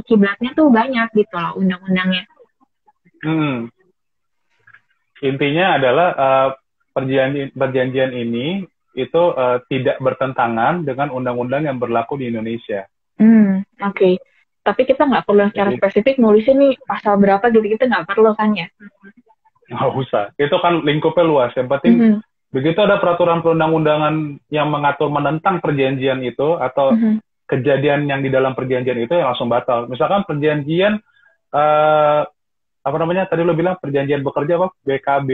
kiblatnya tuh banyak gitu loh undang-undangnya. Intinya adalah perjanjian ini itu tidak bertentangan dengan undang-undang yang berlaku di Indonesia. Oke. Tapi kita nggak perlu secara spesifik nulisnya nih pasal berapa gitu, kita nggak perlu kan ya? Nggak usah. Itu kan lingkupnya luas. Yang penting begitu ada peraturan perundang-undangan yang mengatur menentang perjanjian itu atau kejadian yang di dalam perjanjian itu yang langsung batal. Misalkan perjanjian apa namanya tadi lo bilang perjanjian bekerja apa? PKB.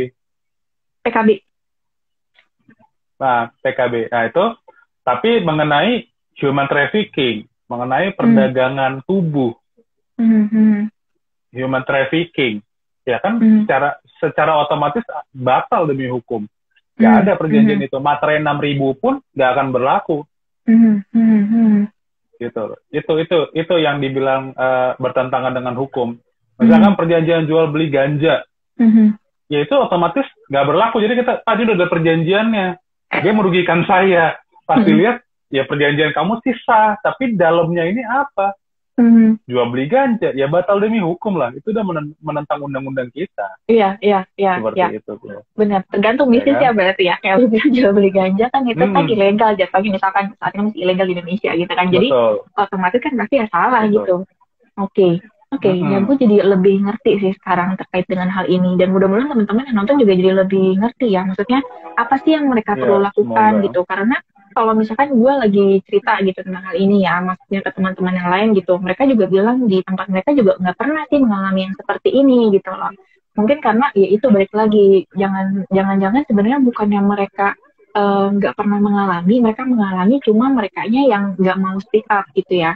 Nah, PKB. Nah, itu tapi mengenai human trafficking, mengenai perdagangan tubuh. Human trafficking. Ya kan secara otomatis batal demi hukum. Nggak ada perjanjian itu. Materai 6.000 pun nggak akan berlaku. Gitu. Itu yang dibilang bertentangan dengan hukum. Misalkan perjanjian jual beli ganja. Ya itu otomatis nggak berlaku. Jadi kita tadi udah ada perjanjiannya. Dia merugikan saya. Pasti lihat, ya perjanjian kamu sih sah, tapi dalamnya ini apa? Jual beli ganja, ya batal demi hukum lah. Itu udah menentang undang-undang kita. Iya. Seperti itu. Benar, tergantung bisnis ya berarti ya. Kayak lu bilang jual beli ganja kan itu kan ilegal. Jatuhnya misalkan saat ini masih ilegal di Indonesia gitu kan. Jadi otomatis kan pasti ya salah gitu. Oke. Oke, ya gue jadi lebih ngerti sih sekarang terkait dengan hal ini. Dan mudah-mudahan teman-teman yang nonton juga jadi lebih ngerti ya. Maksudnya apa sih yang mereka perlu lakukan semoga. gitu. Karena kalau misalkan gue lagi cerita gitu tentang hal ini ya, maksudnya ke teman-teman yang lain gitu. Mereka juga bilang di tempat mereka juga nggak pernah sih mengalami yang seperti ini gitu loh. Mungkin karena ya itu balik lagi. Jangan-jangan sebenarnya bukannya mereka nggak pernah mengalami, mereka mengalami cuma merekanya yang nggak mau speak up gitu ya.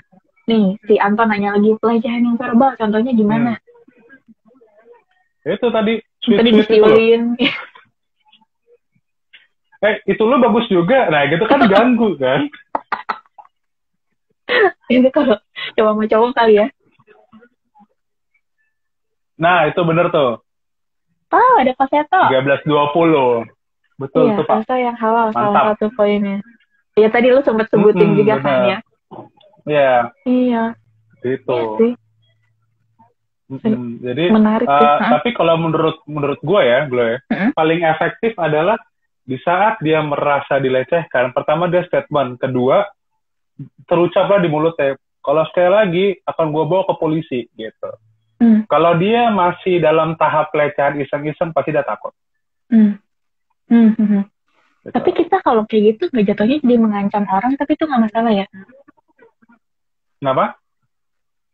Nih, si Anton nanya lagi, pelecehan yang verbal, contohnya gimana? Itu tadi, Tadi disiulin. Itu lo bagus juga. Nah, gitu kan ganggu kan? Itu kalau cowok sama cowok kali ya. Nah, itu bener tuh. Oh, ada Paseto. 1320. Betul tuh, Pak. Iya, yang halal, mantap. salah satu poinnya. Ya, tadi lu sempat sebutin juga kan ya. Iya. Itu. Iya sih. Jadi menarik tapi kalau menurut gue ya, paling efektif adalah di saat dia merasa dilecehkan. Pertama dia statement, kedua terucaplah di mulutnya. Kalau sekali lagi akan gue bawa ke polisi gitu. Kalau dia masih dalam tahap pelecehan iseng-iseng pasti dia takut. Gitu. Tapi kita kalau kayak gitu nggak jatuhnya jadi mengancam orang, tapi itu nggak masalah ya? Kenapa?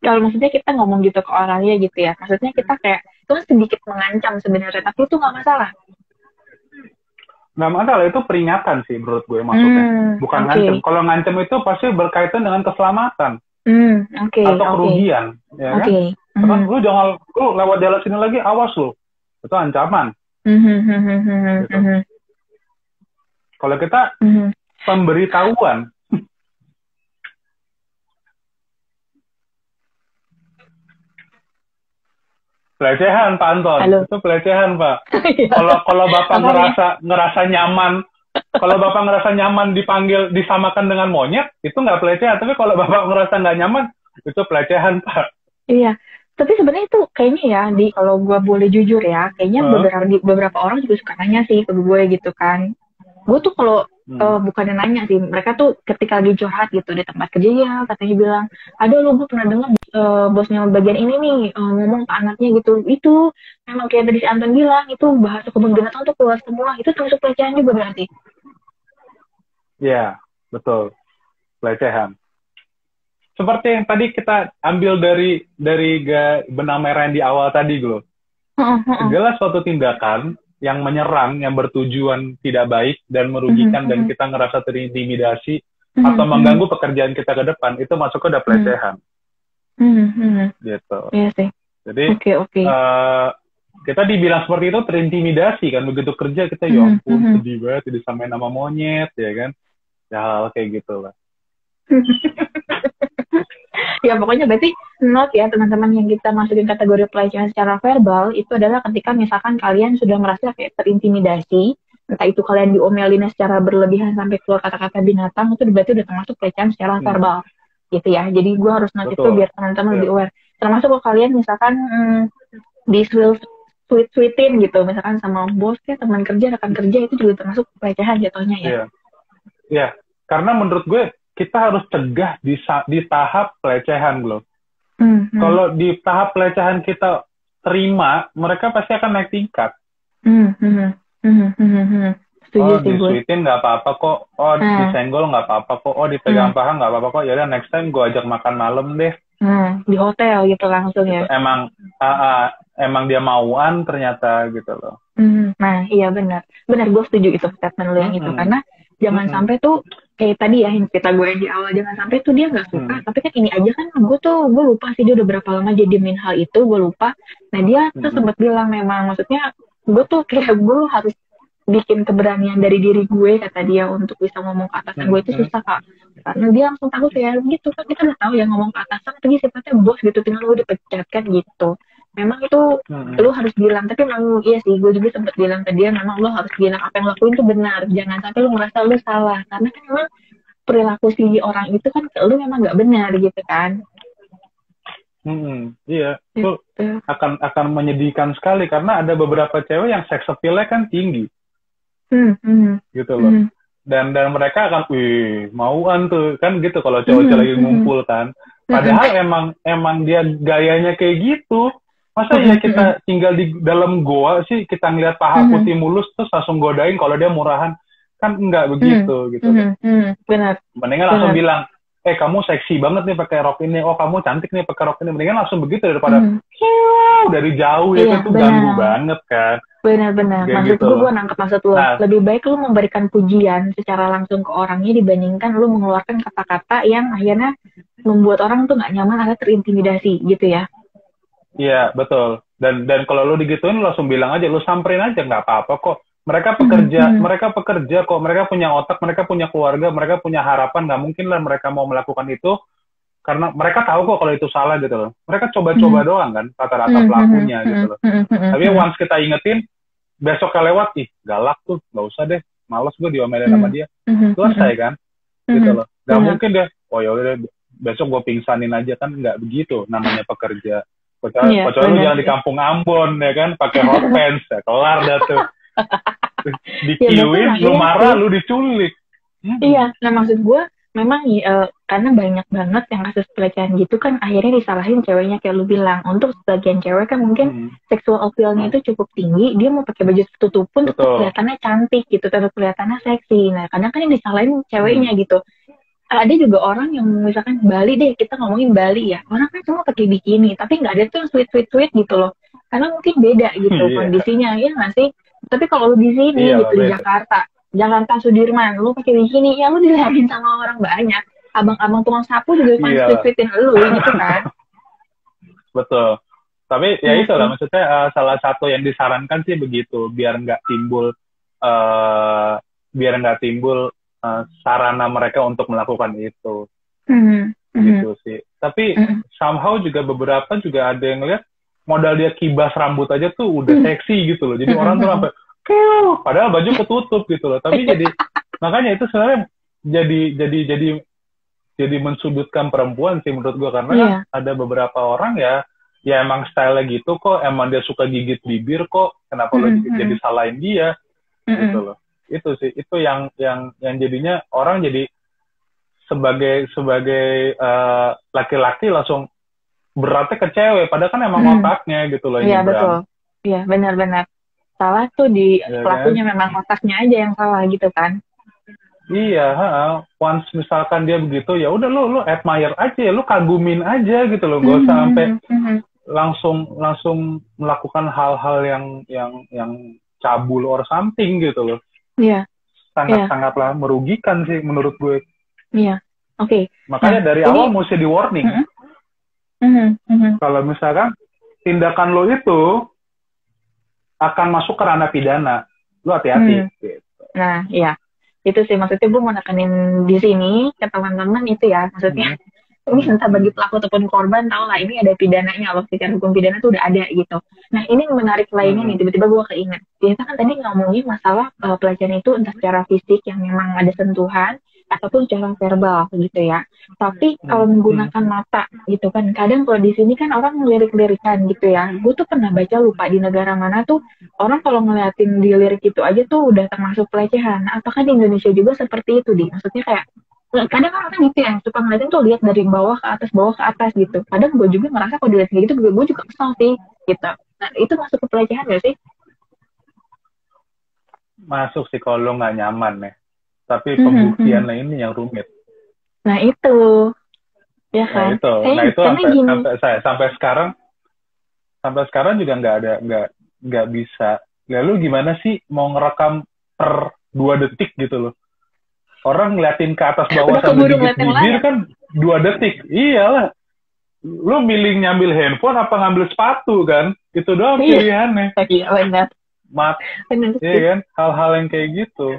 Kalau maksudnya kita ngomong gitu ke orangnya gitu ya, maksudnya kita kayak itu sedikit mengancam sebenarnya, tapi itu nggak masalah. Nggak masalah, itu peringatan sih menurut gue maksudnya. Bukan ngancam. Kalau ngancam itu pasti berkaitan dengan keselamatan atau kerugian, ya kan? Lu lewat jalan sini lagi, awas lu. Itu ancaman. Gitu. Kalau kita pemberitahuan, pelecehan Pak Anton. Halo. Itu pelecehan Pak. Kalau Bapak ngerasa nyaman, kalau Bapak ngerasa nyaman disamakan dengan monyet, itu nggak pelecehan. Tapi kalau Bapak ngerasa nggak nyaman, itu pelecehan Pak. Iya. Tapi sebenarnya itu kayaknya ya, kalau gue boleh jujur ya, kayaknya beberapa orang juga suka nanya sih ke gue gitu kan. Gue tuh kalau bukannya nanya sih, mereka tuh ketika lagi curhat gitu di tempat kerja ya, katanya bilang, ada lo gue pernah dengar bosnya bagian ini nih ngomong ke anaknya gitu. Itu memang kayak tadi si Anton bilang, itu bahasa kebun binatang tuh keluar semua. Itu termasuk pelecehan juga berarti? Iya, betul. Pelecehan. Seperti yang tadi kita ambil dari benang merah yang di awal tadi, Glo. Segala suatu tindakan yang menyerang, yang bertujuan tidak baik dan merugikan dan kita ngerasa terintimidasi atau mengganggu pekerjaan kita ke depan, itu masuk ke pelecehan. Gitu. Iya sih. Jadi kita dibilang seperti itu terintimidasi kan, begitu kerja kita ya ampun sedih banget disamain nama monyet ya kan, ya hal kayak gitu lah. Ya pokoknya berarti note ya teman-teman, yang kita masukin kategori pelecehan secara verbal itu adalah ketika misalkan kalian sudah merasa kayak terintimidasi, entah itu kalian diomelin secara berlebihan sampai keluar kata-kata binatang, itu berarti udah termasuk pelecehan secara verbal gitu ya. Jadi gue harus note itu biar teman-teman lebih aware. Termasuk kalau kalian misalkan di sweet-sweetin gitu, misalkan sama bos ya, teman kerja, rekan kerja, itu juga termasuk pelecehan jatuhnya ya. Iya, karena menurut gue kita harus cegah di tahap pelecehan loh. Kalau di tahap pelecehan kita terima, mereka pasti akan naik tingkat. Disweetin nggak apa-apa kok. Disenggol nggak apa-apa kok. Dipegang paha nggak apa-apa kok. Yaudah next time gue ajak makan malam deh. Di hotel gitu langsung ya. Emang dia mauan ternyata gitu loh. Nah iya benar gue setuju itu statement lo yang itu, karena jangan sampai tuh kayak tadi ya yang cerita gue di awal, jangan sampai tuh dia nggak suka, tapi kan ini aja kan gue lupa sih dia udah berapa lama jadi min hal itu, gue lupa. Nah dia tuh sempat bilang memang maksudnya gue tuh kayak gue harus bikin keberanian dari diri gue, kata dia, untuk bisa ngomong ke atasan gue itu susah kak, karena dia langsung takut ya gitu kan, kita udah tahu ya ngomong ke atasan tapi sifatnya bos gitu, tinggal lu dipecat kan gitu. Memang itu lu harus bilang, tapi memang iya sih, gue juga sempat bilang ke dia, memang lu harus bilang apa yang lakuin itu benar, jangan sampai lu merasa lu salah, karena kan memang perilaku si orang itu kan ke lu memang nggak benar gitu kan. Iya, itu akan menyedihkan sekali, karena ada beberapa cewek yang seks appeal-nya kan tinggi, gitu loh. dan mereka akan mauan tuh kan gitu kalau cowok-cowok lagi ngumpul kan. Padahal emang dia gayanya kayak gitu. Masa ya kita tinggal di dalam goa sih kita ngeliat paha putih mulus terus langsung godain kalau dia murahan, kan enggak begitu gitu. Benar. Mendingan langsung bilang, kamu seksi banget nih pakai rok ini, oh kamu cantik nih pakai rok ini. Mendingan langsung begitu daripada dari jauh ya, itu ganggu banget kan. Benar-benar. Maksud gitu. Gue nangkep maksud lo. Nah, lebih baik lu memberikan pujian secara langsung ke orangnya dibandingkan lu mengeluarkan kata-kata yang akhirnya membuat orang tuh nggak nyaman atau terintimidasi gitu ya. Iya, betul. Dan kalau lu digituin lu langsung bilang aja, lu samperin aja, nggak apa-apa kok. Mereka pekerja kok, mereka punya otak, mereka punya keluarga, mereka punya harapan, nggak mungkin lah mereka mau melakukan itu karena mereka tahu kok kalau itu salah gitu loh. Mereka coba-coba doang kan, rata-rata pelakunya gitu loh. Tapi once kita ingetin, besoknya lewat, galak tuh, nggak usah deh, males gue diomelin sama dia. Selesai kan, gitu loh. Nggak mungkin deh, oh yaudah besok gue pingsanin aja, kan nggak begitu namanya pekerja. Kecuali lu jangan di kampung Ambon ya kan, pakai hot pants, ya kelar dah tuh. Dikiuin, lu marah, lu diculik. Iya, nah maksud gue memang karena banyak banget yang kasus pelecehan gitu kan akhirnya disalahin ceweknya kayak lu bilang. Untuk sebagian cewek kan mungkin seksual appeal-nya itu cukup tinggi, dia mau pakai baju tertutup pun tetap kelihatannya cantik gitu, tetap kelihatannya seksi. Nah kadang kan yang disalahin ceweknya gitu. Ada juga orang yang misalkan Bali deh, kita ngomongin Bali ya, orang kan semua pakai bikini tapi nggak ada tuh yang sweet gitu loh, karena mungkin beda gitu kondisinya ya nggak sih. Tapi kalau lu di sini gitu di Jakarta Sudirman, lu pakai bikini ya lu dilihatin sama orang banyak, abang-abang tukang sapu juga sweet-sweetin lu gitu kan. Betul. Tapi ya itu lah maksudnya salah satu yang disarankan sih begitu, biar nggak timbul sarana mereka untuk melakukan itu, gitu sih. Tapi somehow juga beberapa juga ada yang lihat modal dia kibas rambut aja tuh udah seksi gitu loh. Jadi orang tuh sampai padahal baju ketutup gitu loh. Tapi jadi makanya itu sebenarnya jadi mensudutkan perempuan sih menurut gua, karena kan ada beberapa orang ya emang style gitu kok, emang dia suka gigit bibir kok, kenapa lo jadi salahin dia gitu loh. Itu sih, itu yang jadinya orang jadi sebagai laki-laki langsung beratnya ke cewek, padahal kan emang otaknya gitu loh. Iya betul, iya benar-benar salah tuh di pelakunya kan? Memang otaknya aja yang salah gitu kan. Iya, once misalkan dia begitu ya udah lu admire aja, lu kagumin aja gitu loh, gak usah sampai langsung melakukan hal-hal yang cabul or something gitu loh. Iya. Sangatlah merugikan sih menurut gue. Iya. Oke. Makanya dari awal mesti di warning. Kalau misalkan tindakan lo itu akan masuk ke ranah pidana, lo hati-hati. Gitu. Nah, iya. Itu sih maksudnya gue mau nekenin di sini ke teman-teman itu ya, maksudnya ini entah bagi pelaku ataupun korban, tau lah ini ada pidananya, loh secara hukum pidana tuh udah ada gitu. Nah ini menarik lainnya nih, tiba-tiba gue keinget, kita kan tadi ngomongin masalah pelecehan itu entah secara fisik yang memang ada sentuhan ataupun secara verbal gitu ya. Tapi kalau menggunakan mata gitu kan, kadang kalau di sini kan orang ngelirik-lirikan gitu ya. Gue tuh pernah baca, lupa di negara mana tuh orang kalau ngeliatin di lirik itu aja tuh udah termasuk pelecehan. Apakah di Indonesia juga seperti itu, Di? Maksudnya kayak kadang orang kan gitu ya, suka ngeliatin tuh lihat dari bawah ke atas gitu. Kadang gue juga ngerasa kalau dilihat kayak gitu gue juga kesal sih gitu. Nah itu masuk ke pelecehan gak sih? Masuk sih kalau lo nggak nyaman ya. Tapi pembuktiannya ini yang rumit. Nah itu, ya kan? Nah itu sampai sekarang juga nggak bisa. Lalu gimana sih mau ngerekam per 2 detik gitu loh? Orang ngeliatin ke atas bawah sambil gigit bibir kan 2 detik. Iyalah. Lu milih nyambil handphone apa ngambil sepatu kan? Itu doang pilihannya. Iya benar. Iya kan? Hal-hal yang kayak gitu.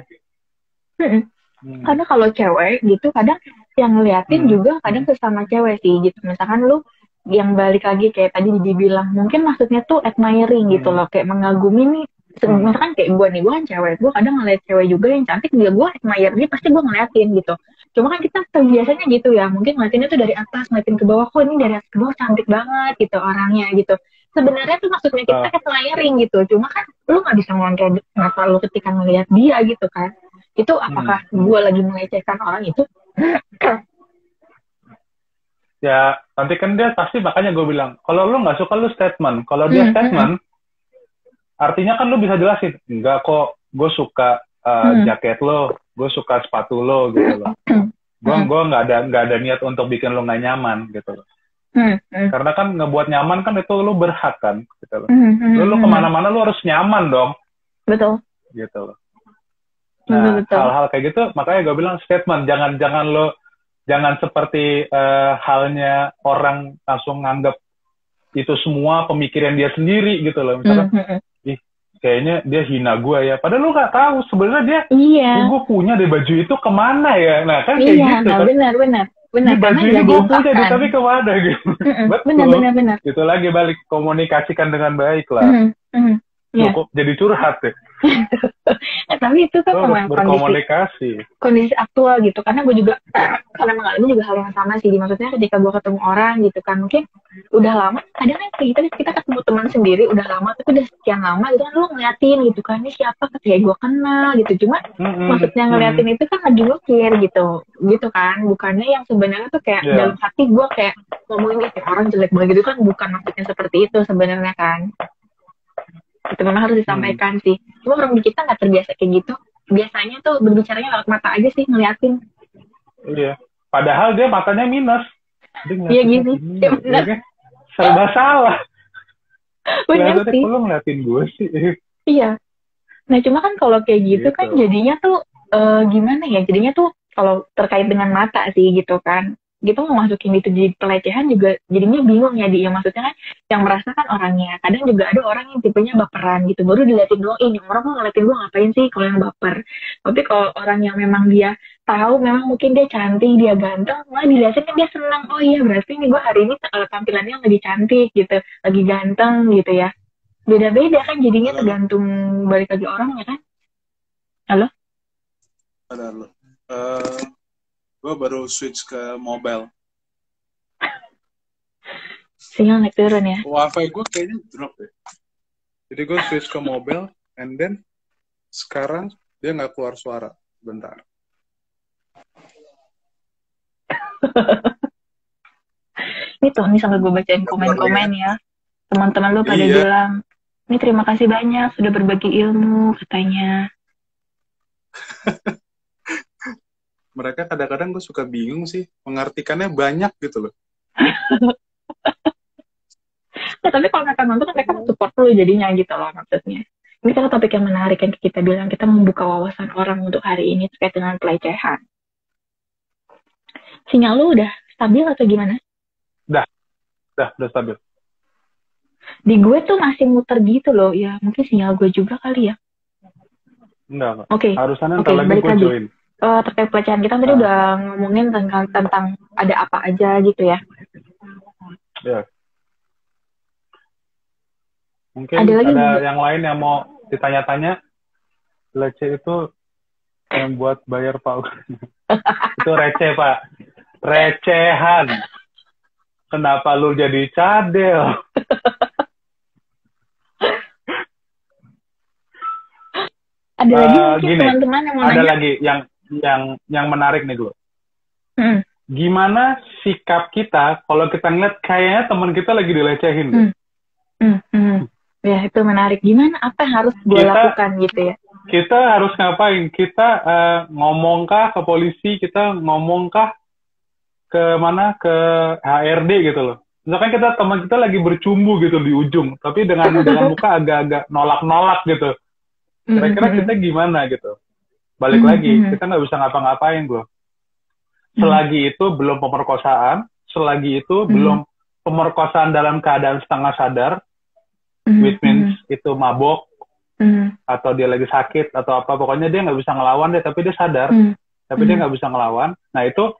Karena kalau cewek gitu kadang yang ngeliatin juga kadang sesama cewek sih gitu. Misalkan lu yang balik lagi kayak tadi dibilang mungkin maksudnya tuh admiring gitu loh, kayak mengagumi nih. Misalkan kayak gue kan cewek, gue kadang ngeliat cewek juga yang cantik juga gue admire, dia pasti gue ngeliatin gitu. Cuma kan kita biasanya gitu ya, mungkin ngeliatinnya tuh dari atas, ngeliatin ke bawah, kok ini dari atas ke bawah cantik banget gitu orangnya gitu. Sebenarnya tuh maksudnya kita admiring gitu, cuma kan lu nggak bisa ngontrol mata lu ketika ngeliat dia gitu kan. itu apakah gue lagi melecehkan orang itu? Ya, nanti kan dia pasti, makanya gue bilang, kalau lu nggak suka lu statement. Kalau dia statement, artinya kan lu bisa jelasin, enggak kok, gue suka jaket lo, gue suka sepatu lo gitu loh. Gue nggak ada niat untuk bikin lo nggak nyaman gitu loh. Karena kan ngebuat nyaman kan itu lo berhak kan gitu loh. Lu kemana-mana lo harus nyaman dong. Betul. Gitu loh. Nah, hal-hal kayak gitu, makanya gue bilang statement. Jangan seperti halnya orang langsung nganggap itu semua pemikiran dia sendiri gitu loh. Misalkan, kayaknya dia hina gue ya. Padahal lu nggak tahu sebenarnya dia, gue punya deh baju itu kemana ya. Nah kan kayak gitu. Nah, benar. Di baju ini gue punya deh, tapi kemana gitu. Benar. Itu lagi balik, komunikasikan dengan baik lah. Kok jadi curhat ya. Tapi itu kan memang kondisi aktual gitu, karena gue juga karena mengalami juga hal yang sama sih. Maksudnya ketika gue ketemu orang gitu kan, mungkin udah lama, kadang kan kita ketemu teman sendiri udah lama, tapi udah sekian lama gitu kan, lu ngeliatin gitu kan, ini siapa, kayak gue kenal gitu, cuma maksudnya ngeliatin itu kan lagi mikir gitu kan, bukannya yang sebenarnya tuh kayak dalam hati gue kayak ngomongin itu orang jelek banget gitu kan, bukan maksudnya seperti itu sebenarnya kan. Itu memang harus disampaikan sih. Cuma orang di kita nggak terbiasa kayak gitu. Biasanya tuh berbicaranya lewat mata aja sih, ngeliatin. Iya. Padahal dia matanya minus. Iya gini. Ya, benar. Serba salah. Benar sih. Kalau ngeliatin gue sih. Iya. Nah cuma kan kalau kayak gitu kan jadinya tuh gimana ya? Jadinya tuh kalau terkait dengan mata sih gitu kan. Gitu mau masukin itu jadi pelecehan juga jadinya bingung ya dia, maksudnya kan yang merasakan orangnya. Kadang juga ada orang yang tipenya baperan gitu, baru diliatin doang, ini orang mau ngeliatin gue ngapain sih kalau yang baper. Tapi kalau orang yang memang dia tahu memang mungkin dia cantik, dia ganteng, malah diliatin kan dia senang, oh iya berarti nih gue hari ini tampilannya lagi cantik gitu, lagi ganteng gitu ya. Beda-beda kan jadinya. Tergantung balik lagi orangnya kan. Halo? Gue baru switch ke mobile. Sinyal naik turun ya? Wifi gue kayaknya drop ya. Jadi gue switch ke mobile, and then sekarang dia nggak keluar suara. Bentar. Ini tuh, nih sambil gue bacain komen-komen ya. Teman-teman lu pada bilang, ini terima kasih banyak sudah berbagi ilmu, katanya. Mereka kadang-kadang gue suka bingung sih, mengartikannya banyak gitu loh. Nah, tapi kalau mereka nonton, mereka support lu jadinya gitu loh maksudnya. Ini kan topik yang menarik yang kita bilang, kita membuka wawasan orang untuk hari ini terkait dengan pelecehan. Sinyal lu udah stabil atau gimana? Udah stabil. Di gue tuh masih muter gitu loh, ya mungkin sinyal gue juga kali ya. Enggak. Oke. Harusannya ntar lagi gue join. Terkait pelecehan kita tadi udah ngomongin tentang ada apa aja gitu ya. Ya. Mungkin ada yang lain yang mau ditanya-tanya. Receh itu yang buat bayar Pak. Itu receh Pak. Recehan. Kenapa lu jadi cadel? Ada lagi mungkin teman-teman yang mau nanya. Ada lagi yang menarik nih gue. Gimana sikap kita kalau kita ngeliat kayaknya teman kita lagi dilecehin? Ya itu menarik. Gimana? Apa yang harus gue lakukan gitu ya? Kita harus ngapain? Kita ngomongkah ke polisi? Kita ngomongkah ke mana? Ke HRD gitu loh. Misalkan teman kita lagi bercumbu gitu di ujung, tapi dengan muka agak-agak nolak-nolak gitu. Kira-kira kita gimana gitu? Balik lagi, kita nggak bisa ngapa-ngapain bro. Selagi itu belum pemerkosaan, selagi itu belum pemerkosaan dalam keadaan setengah sadar, which means itu mabok, atau dia lagi sakit, atau apa, pokoknya dia nggak bisa ngelawan deh, tapi dia sadar, tapi dia nggak bisa ngelawan. Nah itu,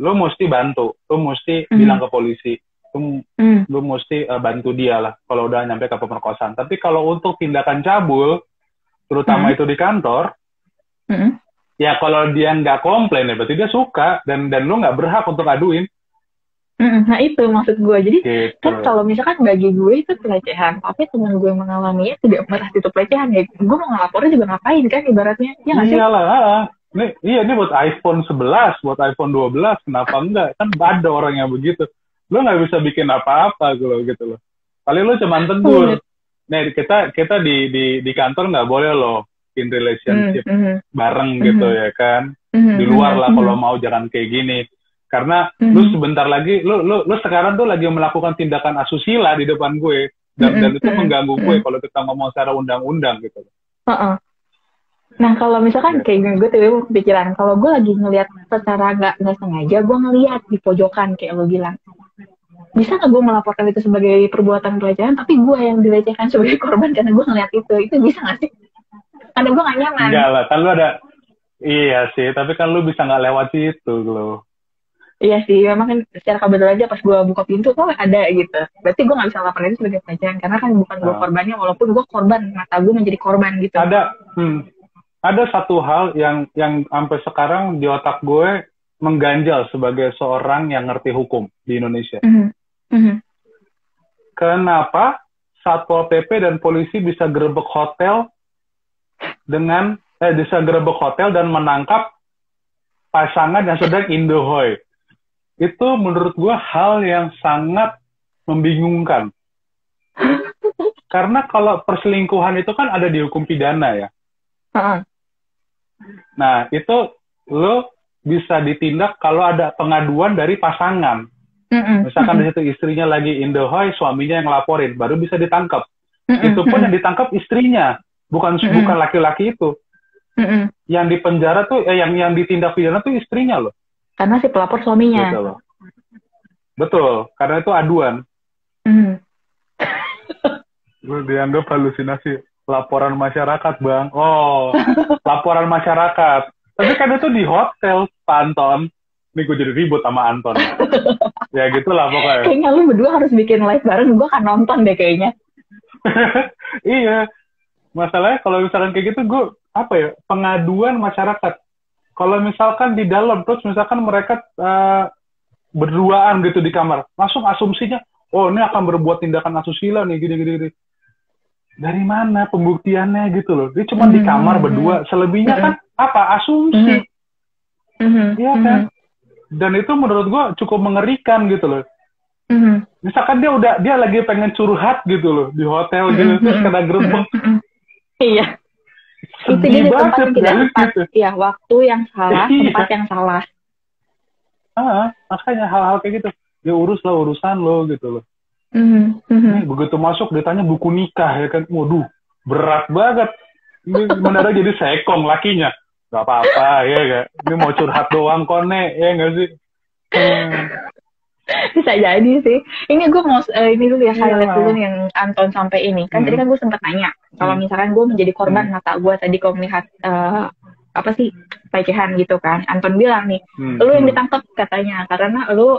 lo mesti bantu, lo mesti bilang ke polisi, lo mesti bantu dia lah, kalau udah nyampe ke pemerkosaan. Tapi kalau untuk tindakan cabul, terutama itu di kantor, ya kalau dia nggak komplain ya berarti dia suka dan lu nggak berhak untuk aduin. Nah itu maksud gue. Jadi Gitu. kan kalau misalkan bagi gue itu pelecehan, tapi teman gue mengalaminya tidak merasa itu pelecehan, ya gue mau ngelapornya juga ngapain kan ibaratnya, ya nggak sih? Iyalah, ini buat iPhone 11, buat iPhone 12, kenapa enggak? Kan ada orang yang begitu. Lo nggak bisa bikin apa-apa gitu loh. Paling lo cuma tegur. Nih kita di kantor nggak boleh loh in relationship bareng gitu ya kan. Di luar lah kalau mau, jangan kayak gini. Karena lu sebentar lagi, lu sekarang tuh lagi melakukan tindakan asusila di depan gue, dan itu mengganggu gue kalau kita ngomong secara undang-undang gitu. Nah kalau misalkan kayak gue tiba-tiba kepikiran, kalau gue lagi ngelihat secara nggak sengaja, gue ngelihat di pojokan kayak lo bilang, bisa nggak gue melaporkan itu sebagai perbuatan pelecehan, tapi gue yang dilecehkan sebagai korban karena gue ngelihat itu bisa nggak sih? Karena gue nggak nyaman. Enggak lah, kan lu ada, iya sih, tapi kan lu bisa nggak lewat situ lo. Iya sih, memang kan secara kebetulan aja pas gue buka pintu kok ada gitu. Berarti gue nggak bisa laporan itu sebagai pelecehan karena kan bukan gue korbannya, walaupun gue korban, mata gue menjadi korban gitu. Ada satu hal yang sampai sekarang di otak gue mengganjal sebagai seorang yang ngerti hukum di Indonesia. Kenapa Satpol PP dan polisi bisa gerebek hotel dan menangkap pasangan yang sedang indohoy? Itu menurut gue hal yang sangat membingungkan. Karena kalau perselingkuhan itu kan ada di hukum pidana ya. Nah, itu lo bisa ditindak kalau ada pengaduan dari pasangan. Misalkan di situ istrinya lagi indohoy, suaminya yang laporin, baru bisa ditangkap. Itu pun yang ditangkap istrinya, bukan laki-laki itu. Yang dipenjara tuh, yang ditindak pidana tuh istrinya loh. Karena si pelapor suaminya. Gitu loh. Betul, karena itu aduan. Gue dianggap halusinasi. Laporan masyarakat, Bang. Oh, laporan masyarakat. Tapi kan itu di hotel, Pak Anton. Ini gue jadi ribut sama Anton. Ya gitulah pokoknya. Kayaknya lu berdua harus bikin live bareng, gue akan nonton deh kayaknya. Iya. Masalahnya kalau misalkan kayak gitu, gue, pengaduan masyarakat. Kalau misalkan di dalam, terus misalkan mereka berduaan gitu di kamar, langsung asumsinya, oh ini akan berbuat tindakan asusila nih, gini. Dari mana pembuktiannya gitu loh? Dia cuma di kamar berdua, selebihnya kan asumsi. Iya kan? Dan itu menurut gue cukup mengerikan gitu loh. Misalkan dia lagi pengen curhat gitu loh di hotel gitu, terus kena gerbek. Iya. Itu jadi tempat yang tidak tepat. Gitu. Ya, waktu yang salah, tempat yang salah. Makanya hal-hal kayak gitu. Ya uruslah urusan lo gitu loh. Nih, begitu masuk ditanya buku nikah ya kan. Waduh, berat banget. Ini mendadak jadi sekong lakinya. Gak apa-apa ya gak. Ini mau curhat doang kone, ya gak sih? Bisa jadi sih. Ini gue mau ini dulu ya, highlight dulu yang Anton sampai ini. Kan tadi kan gue sempat nanya, kalau misalkan gue menjadi korban, mata gue tadi kalau melihat pelecehan gitu kan. Anton bilang nih, lu yang ditangkap katanya karena lu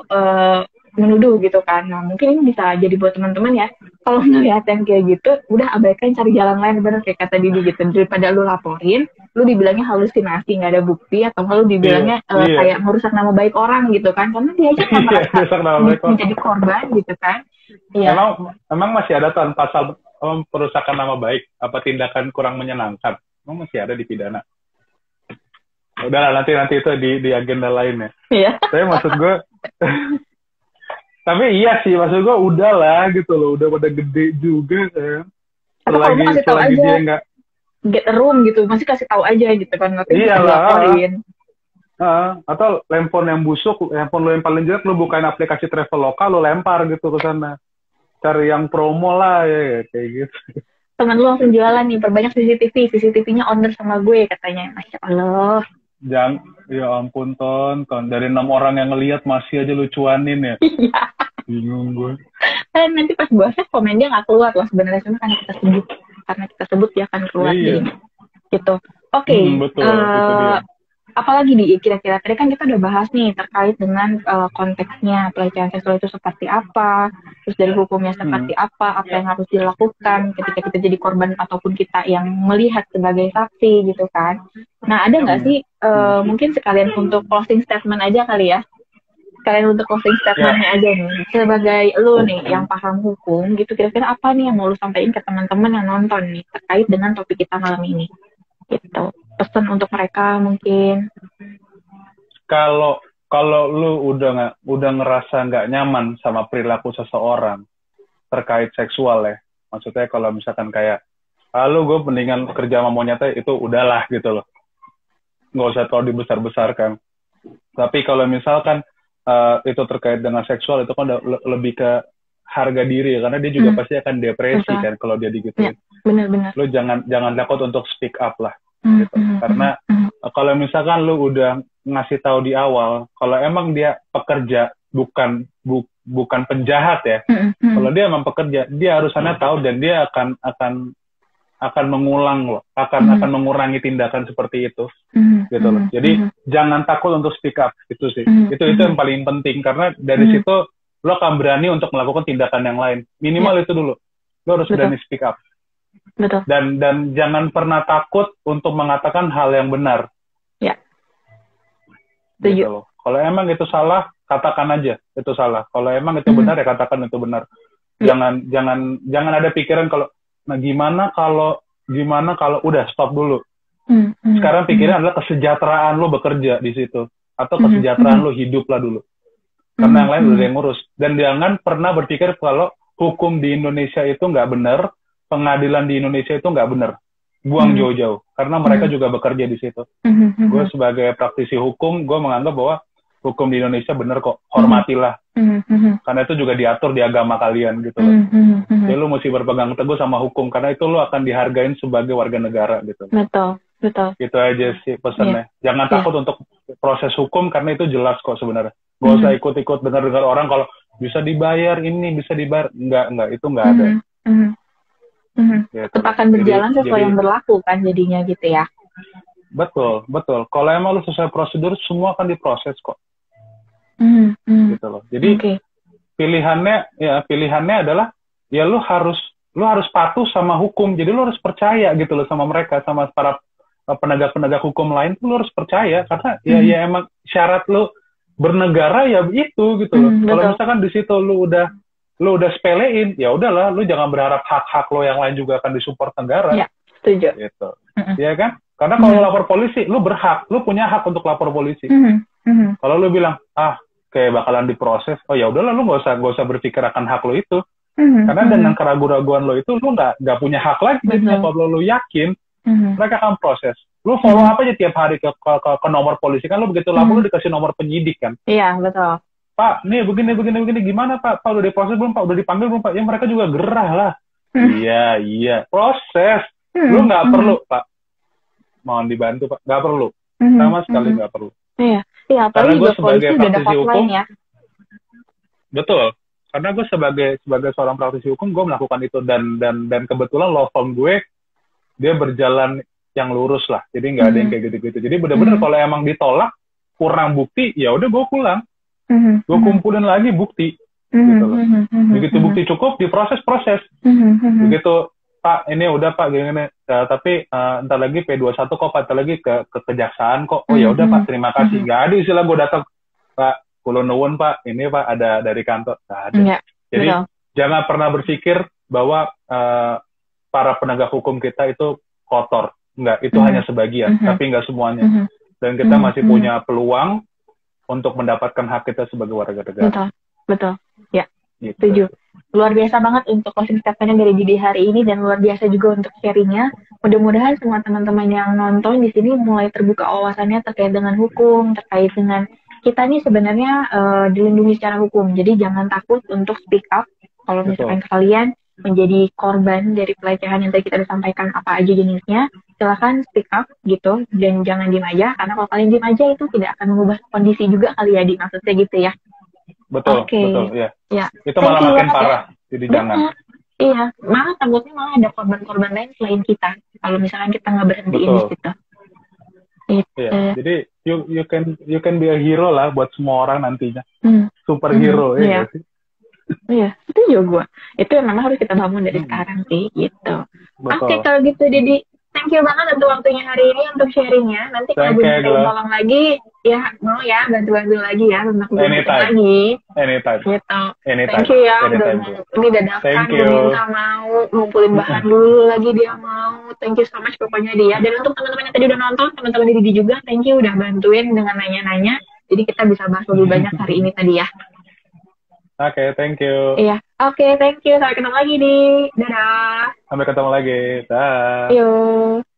menuduh gitu kan. Nah mungkin ini bisa jadi buat teman-teman ya, kalau ngeliat yang kayak gitu, udah abaikan, cari jalan lain, bener kayak kata Didi gitu. Daripada lu laporin, lu dibilangnya halusinasi, nggak ada bukti, atau lu dibilangnya kayak merusak nama baik orang gitu kan, karena dia aja kan merasa menjadi korban gitu kan. Emang masih ada tuh pasal perusakan nama baik, apa tindakan kurang menyenangkan, emang masih ada di pidana. Udahlah, nanti itu di agenda lain ya. Iya. Tapi maksud gue tapi iya sih, maksud gue udahlah gitu loh, udah pada gede juga kan. Selagi dia nggak get a room gitu, masih kasih tahu aja gitu kan, nanti bisa dilaporin. Atau handphone yang busuk, handphone lo yang paling jelek, lo bukain aplikasi Traveloka, lo lempar gitu ke sana. Cari yang promo lah ya kayak gitu. Temen lo langsung jualan nih, perbanyak CCTV-nya owner sama gue katanya. Masya Allah. Jangan, ya ampun Ton, dari 6 orang yang ngelihat masih aja lu cuanin ya. Iya. Bingung gue. Nanti pas gue save komen dia nggak keluar loh sebenarnya, cuma karena kita sebut dia akan keluar gitu. Oke. Betul. Apalagi di kira-kira tadi kan kita udah bahas nih terkait dengan konteksnya pelecehan seksual itu seperti apa, terus dari hukumnya seperti apa yang harus dilakukan ketika kita jadi korban ataupun kita yang melihat sebagai saksi gitu kan. Nah ada nggak sih mungkin sekalian untuk closing statement aja kali ya, Kalian untuk closing statementnya aja nih. Sebagai lu nih yang paham hukum gitu, kira-kira apa nih yang mau lu sampaikan ke teman-teman yang nonton nih terkait dengan topik kita malam ini? Gitu. Pesan untuk mereka mungkin. Kalau lu udah ngerasa nggak nyaman sama perilaku seseorang terkait seksual ya, maksudnya kalau misalkan kayak lu gue mendingan kerja sama monyetnya, itu udahlah gitu loh, nggak usah terlalu dibesar-besarkan. Tapi kalau misalkan itu terkait dengan seksual, itu kan lebih ke harga diri ya, karena dia juga pasti akan depresi kan kalau dia digituin. Ya, benar-benar. Lu jangan takut untuk speak up lah gitu. Karena kalau misalkan lu udah ngasih tahu di awal kalau emang dia pekerja bukan penjahat ya. Kalau dia emang pekerja, dia harusnya tahu, dan dia akan mengurangi tindakan seperti itu gitu loh. Jadi jangan takut untuk speak up, itu sih. Itu yang paling penting, karena dari situ lo akan berani untuk melakukan tindakan yang lain. Minimal itu dulu. Lo harus berani speak up. Betul. Dan jangan pernah takut untuk mengatakan hal yang benar. Ya. Gitu loh. Kalau emang itu salah, katakan aja itu salah. Kalau emang itu benar, ya katakan itu benar. Jangan ada pikiran kalau gimana kalau udah stop dulu. Sekarang pikiran adalah kesejahteraan lo bekerja di situ, atau kesejahteraan lo hidup lah dulu. Karena yang lain udah yang ngurus. Dan jangan pernah berpikir kalau hukum di Indonesia itu nggak benar, pengadilan di Indonesia itu nggak benar. Buang jauh-jauh, karena mereka juga bekerja di situ. Gue sebagai praktisi hukum, gue menganggap bahwa hukum di Indonesia benar kok, hormatilah. Karena itu juga diatur di agama kalian gitu loh. Jadi lu mesti berpegang teguh sama hukum, karena itu lu akan dihargain sebagai warga negara gitu. Betul. Itu aja sih pesannya. Jangan takut untuk proses hukum, karena itu jelas kok sebenarnya. Gak usah ikut-ikut dengar-dengar orang kalau bisa dibayar ini, bisa dibayar. Enggak, itu enggak ada. Gitu. Tetap akan berjalan sesuai yang berlaku kan jadinya gitu ya. Betul. Kalau emang lu sesuai prosedur, semua akan diproses kok. Gitu loh. Jadi pilihannya adalah ya lu harus patuh sama hukum. Jadi lu harus percaya gitu loh sama mereka, sama para penegak-penegak hukum lain tuh lu harus percaya, karena ya emang syarat lu bernegara ya itu gitu loh. Kalau misalkan di situ lu udah sepelein, ya udahlah, lu jangan berharap hak-hak lo yang lain juga akan disupport negara. Ya, setuju. Gitu. Iya kan? Karena kalau lapor polisi, lu punya hak untuk lapor polisi. Kalau lu bilang, kayak bakalan diproses, oh ya udahlah, lu nggak usah berpikir akan hak lo itu. Karena dengan keraguan-raguan lo itu, lu nggak punya hak lagi. Kalau lu yakin, mereka akan proses. Lu follow up aja tiap hari ke nomor polisi, kan lu begitu lapor lu dikasih nomor penyidik kan. Iya, betul. Pak, nih begini, gimana Pak? Pak udah diproses belum Pak? Udah dipanggil belum Pak? Ya mereka juga gerah lah. Iya, proses. Lu nggak perlu Pak. Mohon dibantu Pak. Nggak perlu. Sama sekali nggak perlu. Iya, karena gue sebagai praktisi praktisi hukum, ya. Betul. Karena gue sebagai seorang praktisi hukum, gue melakukan itu, dan kebetulan law firm gue dia berjalan yang lurus lah. Jadi nggak ada yang kayak gitu-gitu. Jadi benar-benar kalau emang ditolak, kurang bukti, ya udah gue pulang. Gue kumpulin lagi bukti. Gitu loh. Begitu bukti cukup, diproses-proses. Begitu, Pak, ini udah Pak, gini. Tapi ntar lagi P21 kok, Pak, ntar lagi ke kejaksaan kok. Oh ya udah Pak, terima kasih. Nggak ada istilah gue datang, Pak, kulo nuwun Pak, ini Pak ada dari kantor. Nggak ada. Jadi jangan pernah berpikir bahwa para penegak hukum kita itu kotor. Enggak, itu hanya sebagian, tapi enggak semuanya. Dan kita masih punya peluang untuk mendapatkan hak kita sebagai warga negara. Betul. Ya, gitu. Setuju. Luar biasa banget untuk closing statement-nya dari Didi hari ini, dan luar biasa juga untuk sharing-nya. Mudah-mudahan semua teman-teman yang nonton di sini mulai terbuka wawasannya terkait dengan hukum, terkait dengan kita nih sebenarnya dilindungi secara hukum. Jadi jangan takut untuk speak up. Kalau misalkan kalian menjadi korban dari pelecehan yang tadi kita udah sampaikan apa aja jenisnya, silakan speak up gitu, dan jangan diem aja, karena kalau kalian diem aja itu tidak akan mengubah kondisi juga kali ya, maksudnya gitu ya. Betul, ya. Itu malah makin parah, jadi jangan. Iya, malah takutnya malah ada korban-korban lain selain kita, kalau misalkan kita nggak berhentiin di situ. Iya, jadi you can be a hero lah buat semua orang nantinya, superhero ya sih. Iya, itu juga gue. Itu yang memang harus kita bangun dari sekarang sih, gitu. Oke, kalau gitu Didi, thank you banget untuk waktunya hari ini untuk sharingnya. Nanti kalau gue bisa tolong lagi, ya mau ya bantu-bantu lagi ya tentang gue Anytime. lagi. Anytime. Gitu. Anytime. Thank you ya udah Anytime, mau. bro. Ini dadakan Thank gue you. minta mau ngumpulin bahan dulu lagi dia mau. Thank you so much pokoknya dia. Dan untuk teman-teman yang tadi udah nonton, teman-teman Didi juga, thank you udah bantuin dengan nanya-nanya. Jadi kita bisa bahas lebih banyak hari ini tadi ya. Oke, thank you. Iya, oke, thank you. Sampai ketemu lagi di. Dadah. Sampai ketemu lagi. Dah. Yuk.